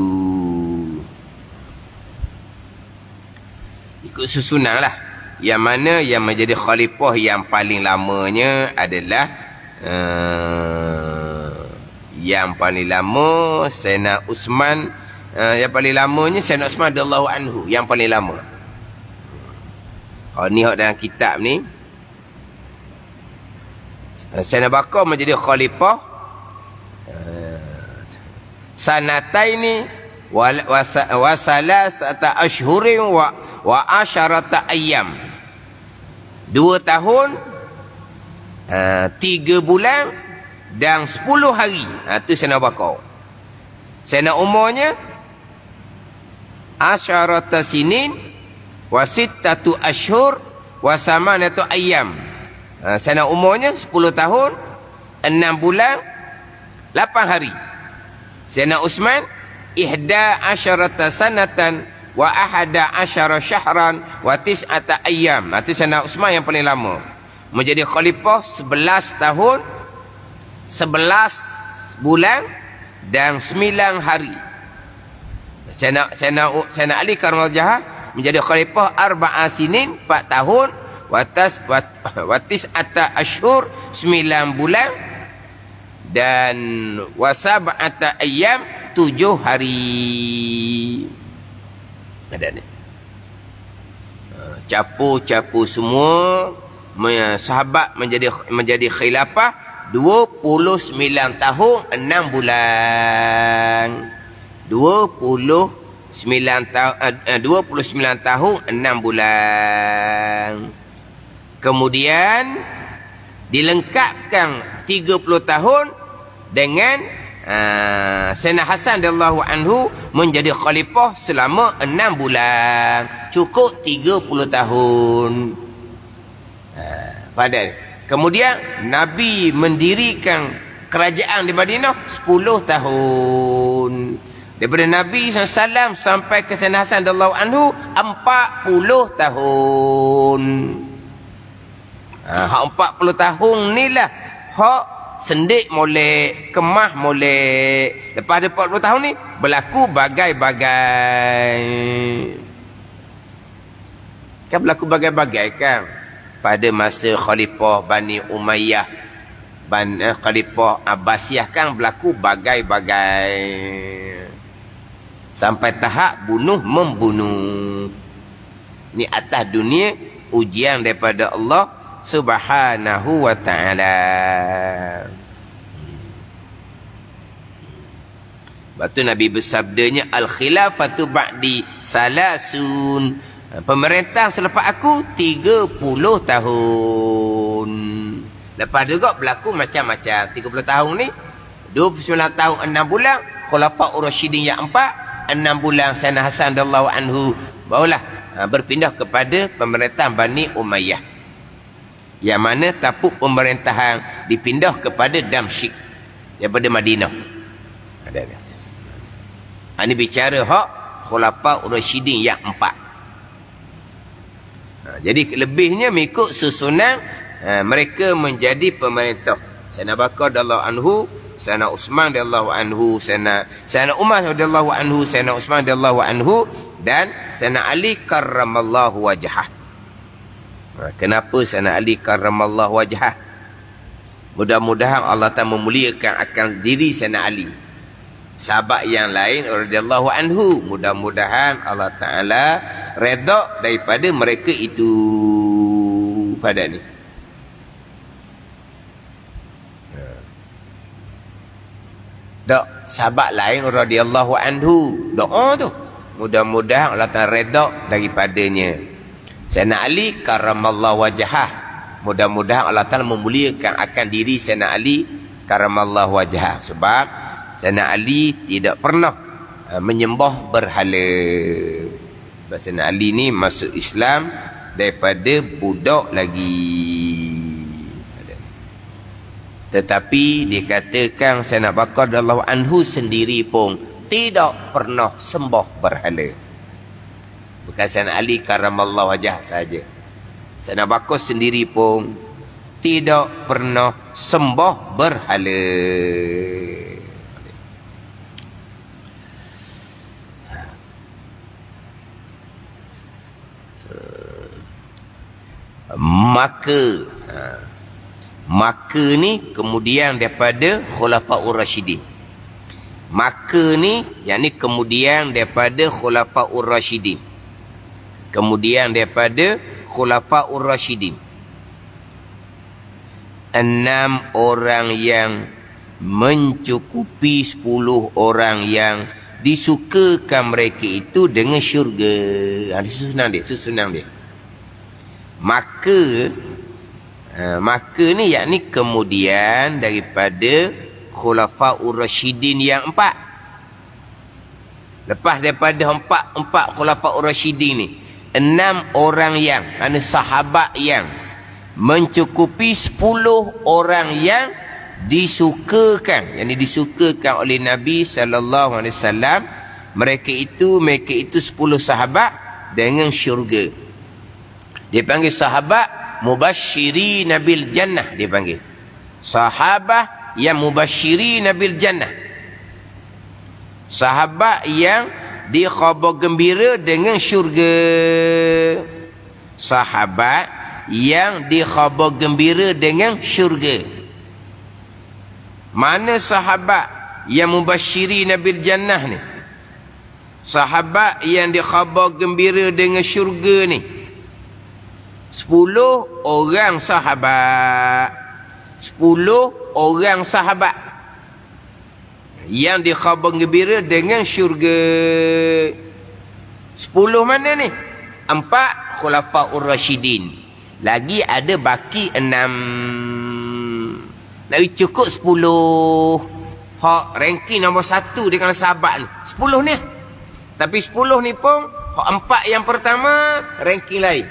Ikut susunan lah. Yang mana yang menjadi khalifah yang paling lamanya adalah yang paling lama Sayyidina Uthman. Yang paling lamanya Sayyidina Uthman radhiyallahu anhu, yang paling lama. Ni dalam kitab ni Sayyidina Bakar menjadi khalifah sanataini wa salasata ashhurin wa asyarata ayyam. 2 tahun 3 bulan dan 10 hari. Itu Sayyidina Bakar. Sayyidina Umarnya asyarata sinin wa sittatu ashhur wa samanatu ayyam. Sayyidina Umarnya 10 tahun 6 bulan 8 hari. Sayyidina Uthman 11 sanatan wa 11 syahran wa 9 ayyam. Itu Sayyidina Uthman yang paling lama. Menjadi khalifah 11 tahun 11 bulan dan 9 hari. Sayyidina Ali karamallahu wajhah menjadi khalifah 4 sinin 4 tahun wa 9 ashhur 9 bulan dan wa 7 ayyam 7 hari. Ada ni. Capu semua sahabat menjadi khilafah 29 tahun 6 bulan. 29 tahun 6 bulan. Kemudian dilengkapkan 30 tahun dengan Sayyidina Hasan radhiyallahu anhu menjadi khalifah selama 6 bulan. Cukup 30 tahun. Kemudian Nabi mendirikan kerajaan di Madinah 10 tahun. Daripada Nabi SAW sampai ke Sayyidina Hasan radhiyallahu anhu 40 tahun. Hak 40 tahun ni lah hak sendik molek, kemah molek. Lepas ada 40 tahun ni berlaku bagai-bagai. Kan berlaku bagai-bagai kan. Pada masa Khalifah Bani Umayyah, Khalifah Abbasiyah kan berlaku bagai-bagai. Sampai tahap bunuh-membunuh. Ni atas dunia ujian daripada Allah Subhanahu wa ta'ala. Lepas tu Nabi bersabdanya, Al-khilafatu ba'di salasun. Pemerintah selepas aku 30 tahun. Lepas juga berlaku macam-macam. 30 tahun ni 29 tahun 6 bulan Khulafaur Rasyidin yang 4, 6 bulan Sayyidina Hasan radhiyallahu anhu, barulah berpindah kepada pemerintahan Bani Umayyah, yang mana tapuk pemerintahan dipindah kepada Damsyik daripada Madinah. Ada. Ini bicara hak Khulafaur Rasyidin yang 4. Jadi lebihnya mengikut susunan mereka menjadi pemerintah. Sayyidina Abu Bakar radhiyallahu anhu, Sayyidina Utsman radhiyallahu anhu, Sayyidina Umar radhiyallahu anhu, Sayyidina Utsman radhiyallahu anhu, dan Sayyidina Ali karramallahu wajhah. Kenapa Sayyidina Ali karramallahu wajhah? Mudah-mudahan Allah Ta'ala memuliakan akan diri Sayyidina Ali. Sahabat yang lain radhiyallahu anhu, mudah-mudahan Allah Ta'ala redha daripada mereka itu pada ni. Dok sahabat lain radhiyallahu anhu, doa tu mudah-mudahan Allah Ta'ala redha daripadanya. Sayyidina Ali karramallahu wajhah, mudah-mudahan Allah Ta'ala memuliakan akan diri Sayyidina Ali karramallahu wajhah. Sebab Sayyidina Ali tidak pernah menyembah berhala. Sebab Sayyidina Ali ni masuk Islam daripada budak lagi. Tetapi dikatakan Sayyidina Abu Bakar radhiyallahu anhu sendiri pun tidak pernah sembah berhala. Bukan Sayyidina Ali karramallahu wajhah saja. Sayyidina Abu Bakar sendiri pun tidak pernah sembah berhala. Maka ni kemudian daripada Khulafaur Rasyidin. Maka ni yakni kemudian daripada Khulafaur Rasyidin. Kemudian daripada Khulafaur Rasyidin. 6 orang yang mencukupi 10 orang yang disukakan mereka itu dengan syurga. Susunan dia. Maka ni yakni kemudian daripada Khulafaur Rasyidin yang 4. Lepas daripada empat Khulafaur Rasyidin ni, 6 orang yang sahabat yang mencukupi 10 orang yang disukakan, yakni disukakan oleh Nabi sallallahu alaihi wasallam. Mereka itu 10 sahabat dengan syurga. Dia panggil sahabat Mubasyirin bil Jannah, dia panggil. Sahabat yang Mubasyirin bil Jannah. Sahabat yang dikhabar gembira dengan syurga. Sahabat yang dikhabar gembira dengan syurga. Mana sahabat yang Mubasyirin bil Jannah ni? Sahabat yang dikhabar gembira dengan syurga ni 10 orang sahabat. 10 orang sahabat yang dikhabar gembira dengan syurga. 10 mana ni? 4 Khulafaur Rasyidin. Lagi ada baki 6. Nak cukup 10. Hak ranking nombor 1 di kalangan sahabat ni 10 ni. Tapi 10 ni pun hak 4 yang pertama ranking lain.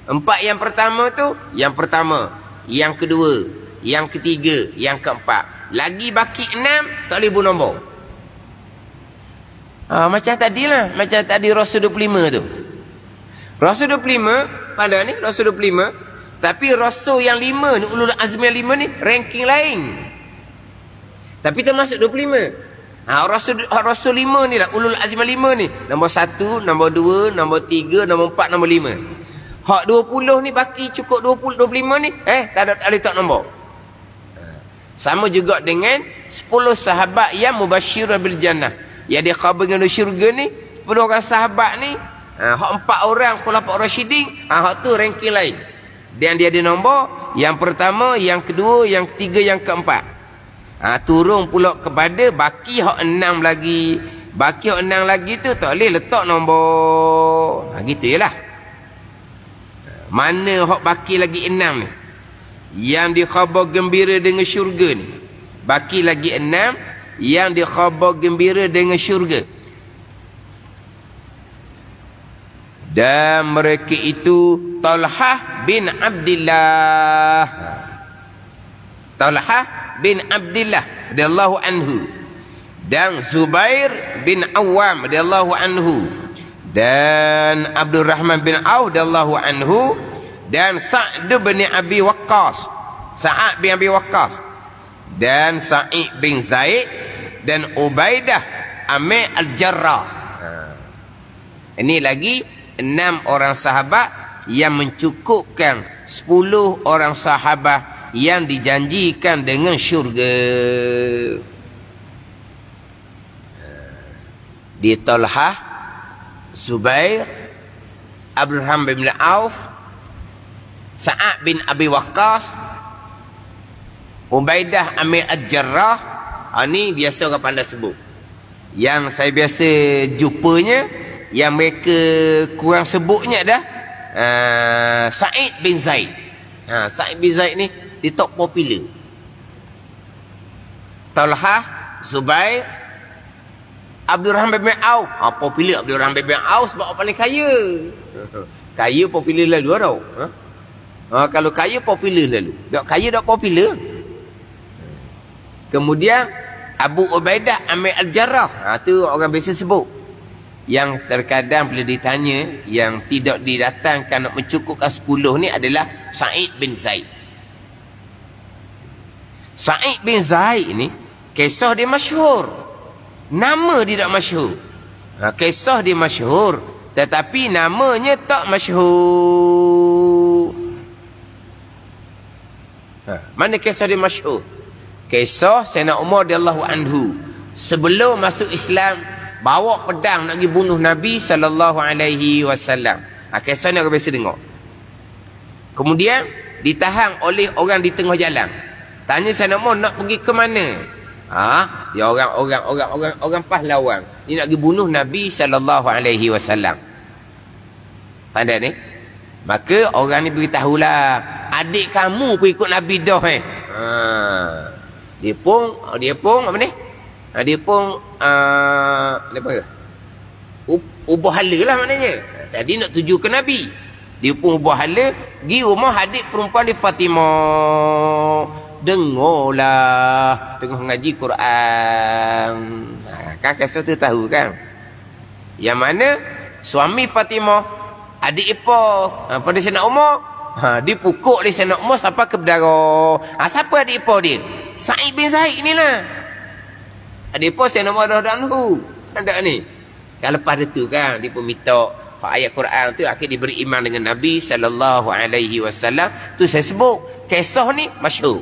4 yang pertama tu, yang pertama, yang kedua, yang ketiga, yang keempat. Lagi baki 6 tak boleh nombor. Macam tadilah, macam tadi Rasul 25 tu. Rasul 25 pada ni Rasul 25, tapi Rasul yang 5 ni, ulul azmi yang 5 ni ranking lain. Tapi termasuk 25. Rasul 5 ni lah, ulul azmi 5 ni. Nombor 1, nombor 2, nombor 3, nombor 4, nombor 5. Hak 20 ni baki cukup 20, 25 ni, tak ada letak nombor. Sama juga dengan 10 sahabat yang mubasyirun bil jannah. Yang dia khabar dengan syurga ni, 10 orang sahabat ni, hak 4 orang khulafaur rasyidin, hak tu ranking lain. Dan dia ada nombor, yang pertama, yang kedua, yang ketiga, yang keempat. Turun pula kepada baki hak 6 lagi. Baki hak 6 lagi tu tak boleh letak nombor. Gitu jelah. Mana hak baki lagi 6 ni, yang dikhabar gembira dengan syurga ni. Baki lagi 6 yang dikhabar gembira dengan syurga. Dan mereka itu Talhah bin Abdillah. Talhah bin Abdillah radhiyallahu anhu, dan Zubair bin Awam radhiyallahu anhu, dan Abdurrahman bin Auf radhiyallahu anhu, dan Sa'd bin Abi Waqqas, Sa'ad bin Abi Waqqas, dan Sa'id bin Zaid, dan Ubaidah Amir Al-Jarrah. Ini lagi 6 orang sahabat yang mencukupkan 10 orang sahabat yang dijanjikan dengan syurga. Di Talhah, Zubair, Abdurrahman bin Auf, Sa'ad bin Abi Waqqas, Ubaidah Amir Al-Jarrah. Ni biasa orang pandai sebut. Yang saya biasa jumpanya, yang mereka kurang sebutnya dah, Sa'id bin Zaid. Sa'id bin Zaid ni di top popular. Talhah, Zubair, Abdurrahman bin Auf. Popular Abdurrahman bin Auf sebab orang paling kaya. Kaya popular lalu tau. Kalau kaya popular lalu. Tak kaya tak popular. Kemudian Abu Ubaidah Amir Al-Jarrah. Tu orang biasa sebut. Yang terkadang bila ditanya, yang tidak didatangkan nak mencukupkan 10 ni adalah Sa'id bin Zaid. Sa'id bin Zaid ni kisah dia masyhur, nama dia tak masyhur. Kisah dia masyhur, tetapi namanya tak masyhur. Mana kisah dia masyhur? Kisah Sayyidina Umar radhiyallahu anhu sebelum masuk Islam, bawa pedang nak pergi bunuh Nabi sallallahu alaihi wasallam. Kisah ni orang biasa dengar. Kemudian ditahan oleh orang di tengah jalan. Tanya Sayyidina Umar nak pergi ke mana? Dia orang pahlawan. Ni nak pergi bunuh Nabi sallallahu alaihi wasallam. Pandai ni? Maka orang ni beritahulah, adik kamu pun ikut Nabi dah Dia pun apa ni? Dia pun apa? Ubah hala lah maknanya. Tadi nak tuju ke Nabi. Dia pun ubah hala, pergi rumah adik perempuan di Fatimah. Dengarlah tengah ngaji Quran. Kan kisah tu tahu kan? Yang mana suami Fatimah, adik ipar pada Sayyidina Umar, dipukul oleh Sayyidina Umar sampai ke berdarah. Siapa adik ipar dia? Sa'id bin Zaid ni lah. Adik ipar Sayyidina Umar radhiyallahu anhu. Ada ni. Kan lepas tu kan dia pun minta ayat Quran tu, akhir diberi iman dengan Nabi sallallahu alaihi wasallam. Tu saya sebut kisah ni masyhur.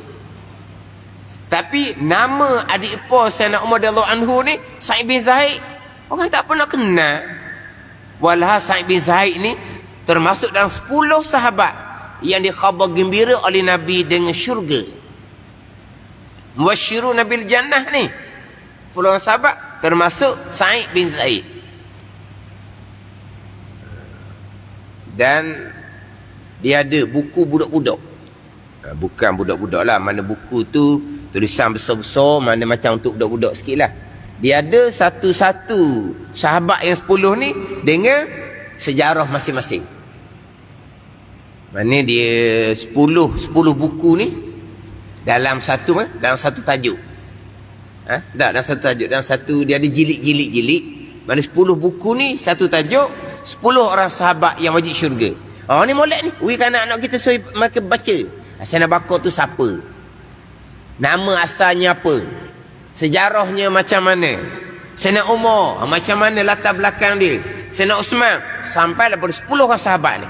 Tapi nama adik ipar Sayyidina Umar radhiyallahu anhu ni, Sa'id bin Zaid, orang tak pernah kenal. Walha Sa'id bin Zaid ni termasuk dalam 10 sahabat yang dikhabar gembira oleh Nabi dengan syurga. Mubasyirun bil jannah ni 10 sahabat termasuk Sa'id bin Zaid. Dan dia ada buku budak-budak. Bukan budak-budak lah, mana buku tu tulisan besar-besar, mana macam untuk budak-budak sikit lah. Dia ada satu-satu sahabat yang 10 ni dengan sejarah masing-masing. Mana dia 10 buku ni dalam satu tajuk. Dalam satu tajuk, dalam satu dia ada jilid-jilid-jilid. Mana 10 buku ni satu tajuk, 10 orang sahabat yang wajib syurga. Oh ni molek ni. Ui kan anak kita suruh mereka baca. Sayyidina Bakar tu siapa? Nama asalnya apa? Sejarahnya macam mana? Sayyidina Umar macam mana latar belakang dia? Sayyidina Osman sampai daripada 10 orang sahabat ni.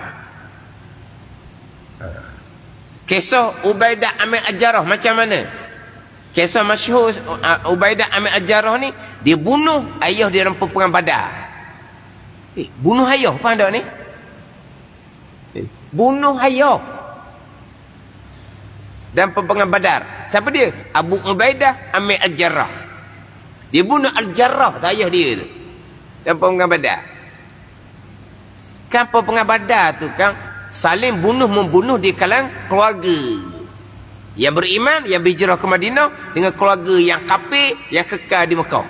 Kisah Ubaidah Amir Al-Jarrah macam mana? Kisah masyhur Ubaidah Amir Al-Jarrah ni, dia bunuh ayah dia dalam peperangan Badar. Bunuh ayah apa anda ni? Bunuh ayah dan peperangan Badar. Siapa dia? Abu Ubaidah Amir Al-Jarrah. Dia bunuh Al-Jarrah, ayah dia tu, dan peperangan Badar. Kan peperangan Badar tu kan saling bunuh-membunuh di kalangan keluarga yang beriman, yang berhijrah ke Madinah, dengan keluarga yang kafir, yang kekal di Mekah.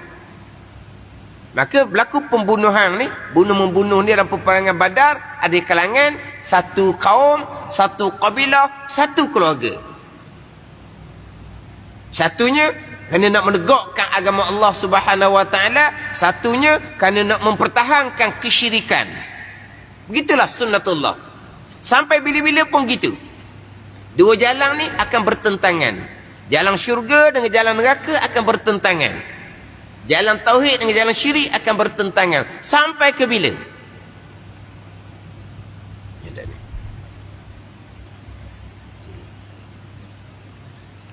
Maka berlaku pembunuhan ni, bunuh-membunuh ni dalam peperangan Badar, ada kalangan satu kaum, satu kabilah, satu keluarga. Satunya kerana nak menegakkan agama Allah Subhanahu Wa Taala, satunya kerana nak mempertahankan kesyirikan. Begitulah sunnatullah. Sampai bila-bila pun gitu. Dua jalan ni akan bertentangan. Jalan syurga dengan jalan neraka akan bertentangan. Jalan tauhid dengan jalan syirik akan bertentangan. Sampai ke bila?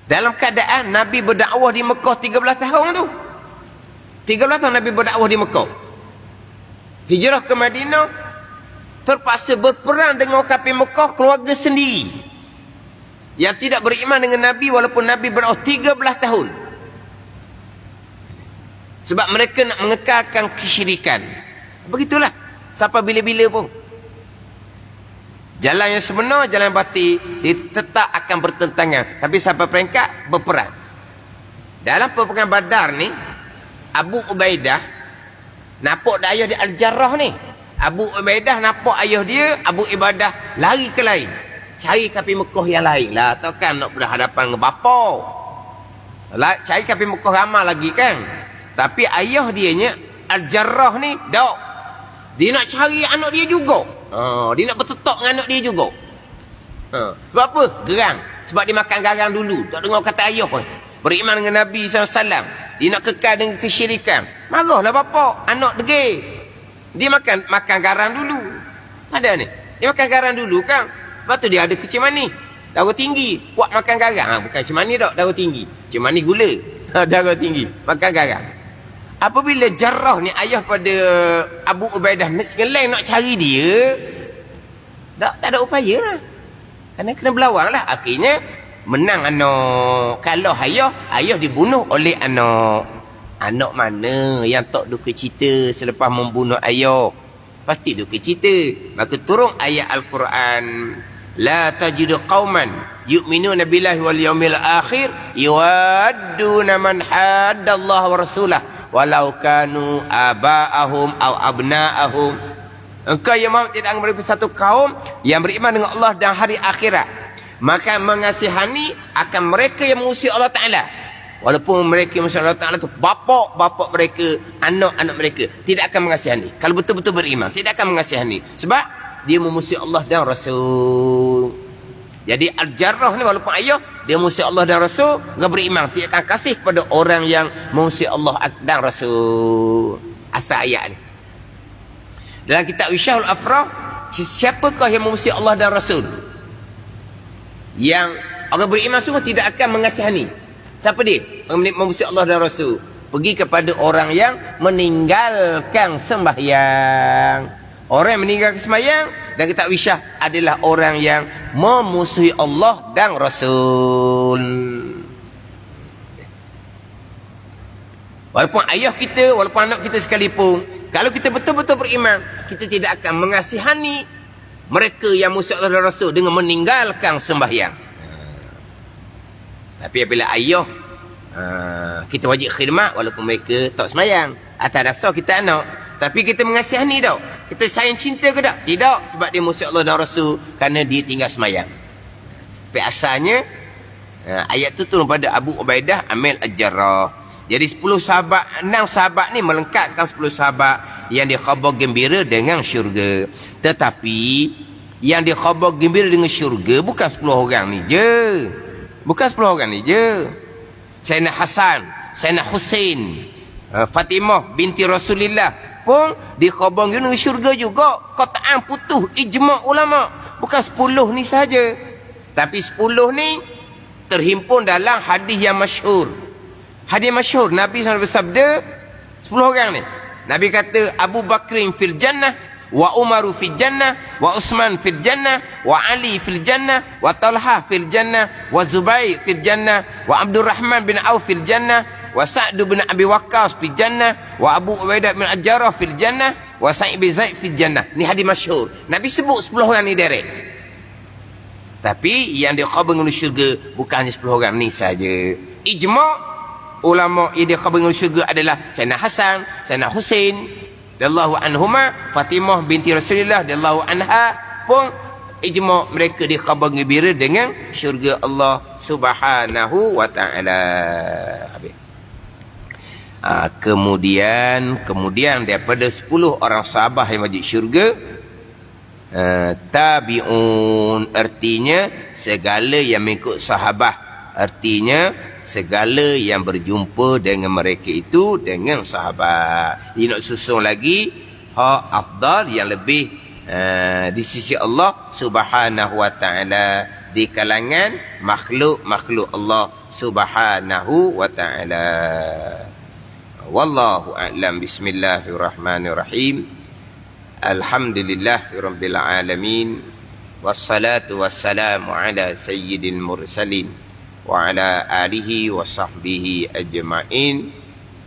Dalam keadaan Nabi berdakwah di Mekah 13 tahun tu. 13 tahun Nabi berdakwah di Mekah. Hijrah ke Madinah, terpaksa berperang dengan orang kafir Mekah, keluarga sendiri yang tidak beriman dengan Nabi walaupun Nabi berdakwah 13 tahun. Sebab mereka nak mengekalkan kesyirikan. Begitulah sampai bila-bila pun. Jalan yang sebenar, jalan yang batil, dia tetap akan bertentangan. Tapi sampai peringkat berperang. Dalam peperangan Badar ni, Abu Ubaidah nampak ayah dia Al-Jarrah ni. Abu Ubaidah nampak ayah dia, Abu Ibadah lari ke lain. Cari kafir Mekah yang lain lah. Tahu kan nak berhadapan dengan bapa. Cari kafir Mekah ramai lagi kan. Tapi ayah dianya Al-Jarrah ni, tak. Dia nak cari anak dia juga. Dia nak bertetok dengan anak dia juga. Sebab apa? Gerang. Sebab dia makan garang dulu. Tak dengar kata ayah pun. Beriman dengan Nabi SAW. Dia nak kekal dengan kesyirikan. Marahlah bapa, anak degil. Dia makan garang dulu. Ada ni. Dia makan garang dulu kan. Lepas tu dia ada kecil manis. Darah tinggi. Kuat makan garang. Bukan kecil manis tak. Darah tinggi. Kecil manis gula. Darah tinggi. Makan garang. Apabila Jarrah ni ayah pada Abu Ubaidah sekalian nak cari dia, tak ada upaya lah. Kena berlawan lah. Akhirnya menang anak. Kalau ayah dibunuh oleh anak. Anak mana yang tak duka cita selepas membunuh ayah? Pasti duka cita. Maka turun ayat Al-Quran. La tajidu qauman yu'minuna billahi wal yawmil akhir yuwadduna man haddallaha wa rasulah walau kanu aba'ahum aw abna'ahum. Engkau ya Muhammad tidak akan merupakan satu kaum yang beriman dengan Allah dan hari akhirat, maka mengasihani akan mereka yang mengusir Allah Ta'ala, walaupun mereka yang mengusir Allah Ta'ala itu bapa mereka, anak-anak mereka, tidak akan mengasihani. Kalau betul-betul beriman, tidak akan mengasihani. Sebab dia mengusir Allah dan Rasul. Jadi Al-Jarrah ni walaupun ayah, dia mengusir Allah dan Rasul, enggak beriman, tidak akan kasih kepada orang yang mengusir Allah dan Rasul. Asal ayat ni. Dalam kitab Wisyahul Afrah, siapakah yang mengusir Allah dan Rasul? Yang orang beriman semua tidak akan mengasihani. Siapa dia? Mengusir Allah dan Rasul. Pergi kepada orang yang meninggalkan sembahyang. Orang yang meninggalkan sembahyang dan kitab Wisyah adalah orang yang memusuhi Allah dan Rasul. Walaupun ayah kita, walaupun anak kita sekalipun, kalau kita betul-betul beriman, kita tidak akan mengasihani mereka yang musuh Allah dan Rasul dengan meninggalkan sembahyang. Tapi apabila ayah, kita wajib khidmat walaupun mereka tak sembahyang. Atas dasar kita anak. Tapi kita mengasihani tak? Kita sayang cinta ke tak? Tidak. Sebab dia musuh Allah dan Rasul kerana dia tinggal sembahyang. Tapi asalnya ayat tu turun pada Abu Ubaidah Amir Al-Jarrah. Jadi 10 sahabat, 6 sahabat ni melengkapkan 10 sahabat yang dikhabar gembira dengan syurga. Tetapi yang dikhabar gembira dengan syurga bukan 10 orang ni je. Bukan 10 orang ni je. Sayyidina Hasan, Sayyidina Husain, Fatimah binti Rasulullah pun dikhabar dengan syurga juga. Qat'an putus ijma' ulama. Bukan 10 ni saja. Tapi 10 ni terhimpun dalam hadis yang masyhur. Hadis masyhur Nabi SAW bersabda 10 orang ni. Nabi kata Abu Bakrin fil jannah, wa Umaru fil jannah, wa Utsman fil jannah, wa Ali fil jannah, wa Talha fil jannah, wa Zubair fil jannah, wa Abdurrahman bin Auf fil jannah, wa Sa'd bin Abi Waqqas fil jannah, wa Abu Ubaidah bin Al-Jarrah fil jannah, wa Sa'id bin Zaid fil jannah. Ni hadis masyhur. Nabi sebut 10 orang ni direct. Tapi yang dikhabar dengan syurga bukan hanya 10 orang ni saja. Ijma' ulama yang dikhabar dengan syurga adalah Sayyidina Hasan, Sayyidina Husain radhiyallahu anhuma, Fatimah binti Rasulullah radhiyallahu anha pun ijma' mereka dikhabar gembira dengan syurga Allah Subhanahu wa taala. Kemudian daripada 10 orang sahabat yang wajib syurga, tabi'un artinya segala yang mengikut sahabat, artinya segala yang berjumpa dengan mereka itu dengan sahabat. Dia nak susun lagi hak afdal yang lebih di sisi Allah Subhanahu wa taala di kalangan makhluk Allah Subhanahu wa taala. Wallahu a'lam. Bismillahirrahmanirrahim. Alhamdulillahirabbil alamin, wassalatu wassalamu ala sayyidil mursalin wa ala alihi wa sahbihi ajma'in.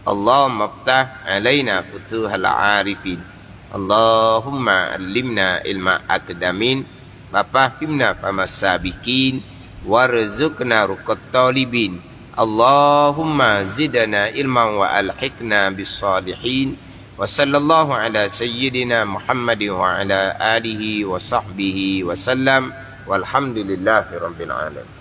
Allahumma iftah alaina futuhal arifin, Allahumma allimna ilma akdamin, wa fahimna famas sabiqin, warzuqna ruqat talibin. Allahumma zidna ilman wa alhiqna bis salihin. Wa sallallahu ala sayyidina Muhammadin wa ala alihi wa sahbihi wa sallam. Walhamdulillahi rabbil alamin.